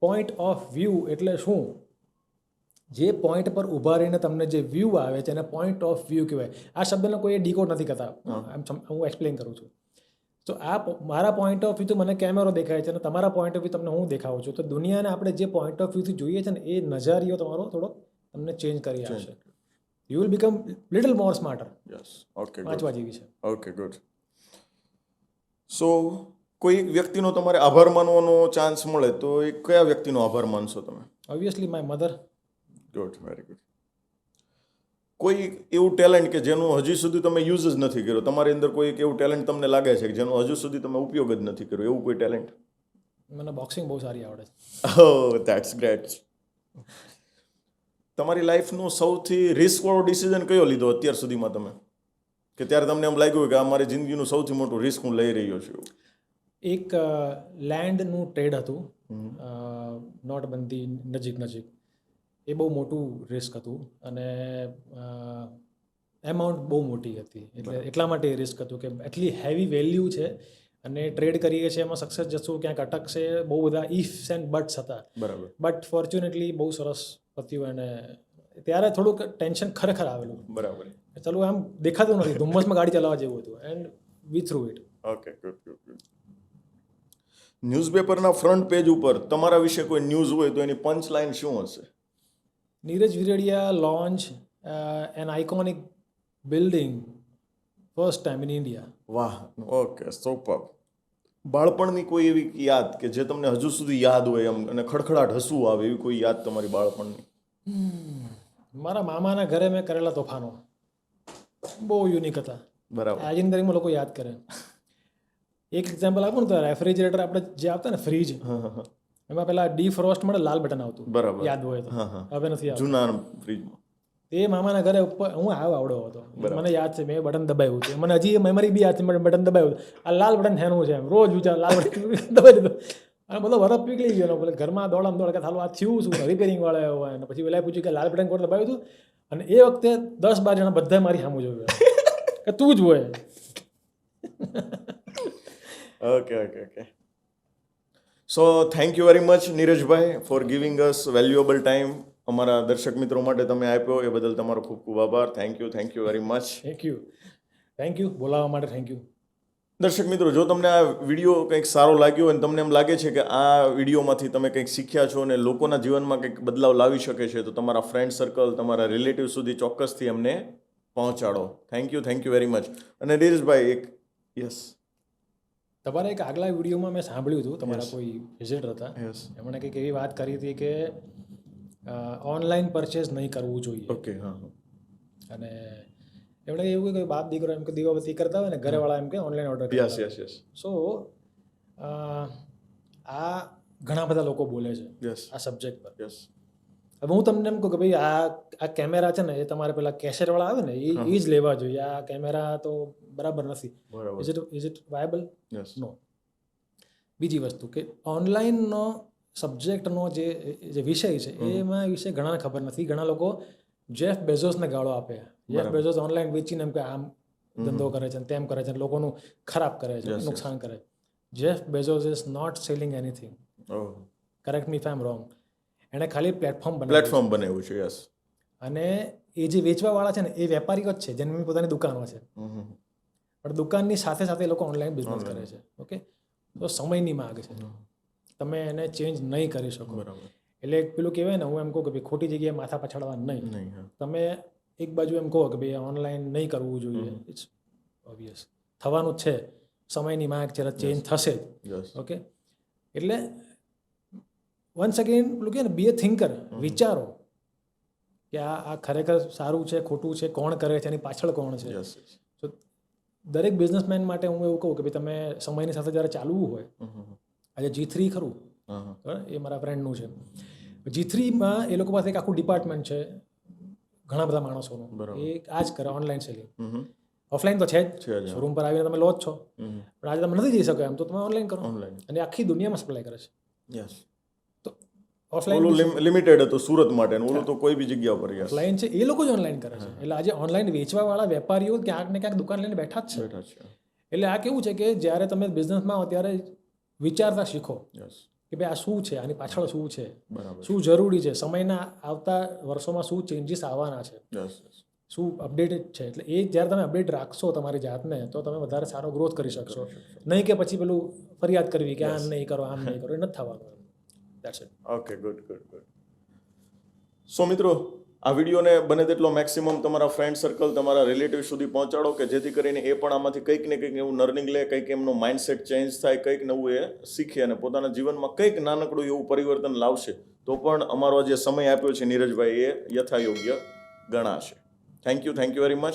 પોઈન્ટ ઓફ વ્યૂ એટલે શું? જે પોઈન્ટ પર ઊભા રહીને તમને જે વ્યૂ આવે છે એને પોઈન્ટ ઓફ વ્યૂ કહેવાય. આ શબ્દને કોઈ ડીકોડ નથી કરતા, હું એક્સપ્લેન કરું છું. તો આ મારા પોઈન્ટ ઓફ વ્યૂથી મને કેમેરો દેખાય છે, અને તમારા પોઈન્ટ ઓફ વ્યૂ તમને હું દેખાવું છું. તો દુનિયાને આપણે જે પોઈન્ટ ઓફ વ્યૂથી જોઈએ છે ને એ નજારીઓ તમારો થોડો તમને ચેન્જ કરી આપશે. You will become little more smarter. Okay, વાંચવા જેવી છે. Okay, good. સો કોઈ એક વ્યક્તિનો તમારે આભાર માનવાનો ચાન્સ મળે તો એ કયા વ્યક્તિનો આભાર માનશો તમે? Obviously my mother. Good, very good. કોઈ એવું ટેલેન્ટ કે જેનું હજી સુધી તમે યુઝ જ નથી કર્યો, તમારી અંદર કોઈ એક એવું ટેલેન્ટ તમને લાગે છે કે જેનો હજુ સુધી તમે ઉપયોગ જ નથી કર્યો, એવું કોઈ ટેલેન્ટ? મને બોક્સિંગ બહુ સારી આવડે છે. ઓહ, ધેટ્સ ગ્રેટ. તમારી લાઈફનું સૌથી રિસ્કવાળો ડિસિઝન કયો લીધો અત્યાર સુધીમાં તમે, કે ત્યારે તમને એમ લાગ્યું કે આ મારી જિંદગીનું સૌથી મોટું રિસ્ક હું લઈ રહ્યો છું? એક લેન્ડનું ટ્રેડ હતું નોટબંધી નજીક. એ બહુ મોટું રિસ્ક હતું અને એમાઉન્ટ બહુ મોટી હતી, એટલે એટલા માટે એ રિસ્ક હતું કે એટલી હેવી વેલ્યુ છે અને ટ્રેડ કરીએ છીએ, એમાં સક્સેસ જશું ક્યાંક અટકશે, બહુ બધા ઇફ્સ એન્ડ બટ્સ હતા. બરાબર. બટ ફોર્ચ્યુનેટલી બહુ સરસ પત્યું અને ત્યારે થોડુંક ટેન્શન ખરેખર આવેલું. બરાબર. ચાલો આમ દેખાતું નથી, ધુમ્મસમાં ગાડી ચલાવવા જેવું હતું and we through it. Okay, good. ન્યૂઝપેપરના ફ્રન્ટ પેજ ઉપર તમારા વિશે કોઈ ન્યૂઝ હોય તો એની પંચ લાઇન શું હશે? Neeraj Virdiya launch an iconic building first time in India. વાહ, ઓકે, સુપર. બાળપણની કોઈ એવી યાદ કે જે તમને હજુ સુધી યાદ હોય એમ અને ખડખડાટ હસવું આવે એવી કોઈ યાદ તમારી બાળપણની? મારા મામાના ઘરે મેં કરેલા તોફાનો બહુ યુનિક હતા. બરાબર. આજની તારીખમાં લોકો યાદ કરે. એક એક્ઝામ્પલ આપું ને તો રેફ્રિજરેટર આપણે જે આવતા ને ફ્રીજ, એમાં પેલા ડીફ્રોસ્ટ માટે લાલ બટન આવતું. બરાબર. યાદ હોય તો. હવે નથી આવતું. જૂના ફ્રીજમાં તે મામાના ઘરે ઉપર હું આવડો હતો, મને યાદ છે મેં બટન દબાવ્યું છે, મને હજી મેમરી બી યાદ છે, બટન દબાવ્યું. આ લાલ બટન થેનું છે એમ રોજ વિચાર લાલ બટન દબાવી દીધું અને બધો વરફ પીકળી ગયો. એટલે ઘરમાં દોડ કે થાલું આ થયું શું, રિપેરિંગ વાળા હોય અને પછી પેલા પૂછ્યું કે લાલ બટન કોણ દબાવ્યું હતું, અને એ વખતે 10-12 જણા બધા મારી સામું જોયું કે તું જ હોય. Okay. So thank you very much Neerajbhai for giving us valuable time. અમારા દર્શક મિત્રો માટે તમે આપ્યો એ બદલ તમારો ખૂબ ખૂબ આભાર. Thank you very much. Thank you બોલાવવા માટે. Thank you. દર્શક મિત્રો, જો તમને આ વિડીયો કંઈક સારો લાગ્યો અને તમને એમ લાગે છે કે આ વિડીયોમાંથી તમે કંઈક શીખ્યા છો અને લોકોના જીવનમાં કંઈક બદલાવ લાવી શકે છે, તો તમારા ફ્રેન્ડ સર્કલ, તમારા રિલેટિવ સુધી ચોક્કસથી એમને પહોંચાડો. Thank you very much. અને નીરજભાઈ યસ, તમારા એક આગલા વિડીયોમાં મેં સાંભળ્યું હતું, તમારા કોઈ વિઝિટર હતા, એમણે કંઈક એવી વાત કરી હતી કે ઓનલાઈન પરચેઝ નહીં કરવું જોઈએ. ઓકે. હા. અને એમણે એવું કે બાપ દીકરો એમ કે દીવાબત્તી કરતા હોય ને, ઘરેવાળા એમ કે ઓનલાઈન ઓર્ડર કરતા. યસ. સો આ ઘણા બધા લોકો બોલે છે આ સબ્જેક્ટ પર. હવે હું તમને એમ કહું કે ભાઈ આ કેમેરા છે ને, એ તમારે પેલા કેસેટવાળા આવે ને એ જ લેવા જોઈએ. આ કેમેરા તો બરાબર નથી. Is it viable? નો. બીજી વસ્તુ કે ઓનલાઈનનો સબ્જેક્ટનો જે વિષય છે એમાં વિશે ઘણાને ખબર નથી. ઘણા લોકો જેફ બેઝોસને ગાળો આપે. જેફ બેઝોસ ઓનલાઈન વેચીને એમ કે આમ ધંધો કરે છે, તેમ કરે છે, લોકોનું ખરાબ કરે છે, નુકસાન કરે. Jeff Bezos is not selling anything. Correct me if I am wrong. એણે ખાલી પ્લેટફોર્મ બનાવ્યું છે. યસ. અને એ જે વેચવાવાળા છે ને એ વેપારીઓ જ છે, જેની પોતાની દુકાનો છે, પણ દુકાનની સાથે સાથે એ લોકો ઓનલાઈન બિઝનેસ કરે છે. ઓકે, તો સમયની માંગ છે, તમે એને ચેન્જ નહીં કરી શકો. એટલે પેલું કહેવાય ને, હું એમ કહું કે ભાઈ ખોટી જગ્યાએ માથા પછાડવા નહીં. તમે એક બાજુ એમ કહો કે ભાઈ ઓનલાઈન નહીં કરવું જોઈએ, ઇટ્સ ઓબ્વિયસ, થવાનું જ છે, સમયની માંગ છે, ચેન્જ થશે. ઓકે, એટલે વન્સ અગેન પેલું કહે ને, બી એ થિંકર, વિચારો કે આ ખરેખર સારું છે, ખોટું છે, કોણ કરે છે, એની પાછળ કોણ છે. તો દરેક બિઝનેસમેન માટે હું એવું કહું કે ભાઈ તમે સમયની સાથે જ્યારે ચાલવું હોય, આજે G3 ખરું, એ મારા ફ્રેન્ડનું છે. G3માં એ લોકો પાસે એક આખું ડિપાર્ટમેન્ટ છે, ઘણા બધા માણસોનું. એ આ જ કરે ઓનલાઈન સેલિંગ. ઓફલાઈન તો છે જ, શોરૂમ પર આવીને તમે લો જ છો, પણ આજે તમે નથી જઈ શકો એમ, તો તમે ઓનલાઈન કરો. અને આખી દુનિયામાં સપ્લાય કરે છે. તો ઓફલાઈન લિમિટેડ હતું સુરત માટે, ઓલું તો કોઈ બી જગ્યા પર ઓફલાઈન છે, એ લોકો જ ઓનલાઈન કરે છે. એટલે આજે ઓનલાઈન વેચવાવાળા વેપારીઓ ક્યાંક ને ક્યાંક દુકાન લઈને બેઠા જ છે. એટલે આ કેવું છે કે જ્યારે તમે બિઝનેસમાં આવો ત્યારે વિચારતા શીખો કે ભાઈ આ શું છે, આની પાછળ શું છે, શું જરૂરી છે, સમયના આવતા વર્ષોમાં શું ચેન્જીસ આવવાના છે, શું અપડેટેડ છે. એટલે એ જ્યારે તમે અપડેટ રાખશો તમારી જાતને, તો તમે વધારે સારો ગ્રોથ કરી શકશો. નહીં કે પછી પેલું ફરિયાદ કરવી કે આમ નહીં કરો, આમ નહીં કરો, એ નથી થવાનું. Okay, good. સો મિત્રો, આ વિડીયોને બને તેટલો મેક્સિમમ તમારા ફ્રેન્ડ સર્કલ, તમારા રિલેટિવ સુધી પહોંચાડો કે જેથી કરીને એ પણ આમાંથી કંઈક ને કંઈક એવું લર્નિંગ લે, કંઈક એમનો માઇન્ડસેટ ચેન્જ થાય, કંઈક નવું એ શીખે અને પોતાના જીવનમાં કંઈક નાનકડું એવું પરિવર્તન લાવશે, તો પણ અમારો જે સમય આપ્યો છે નીરજભાઈ એ યથાયોગ્ય ગણાશે. Thank you very much.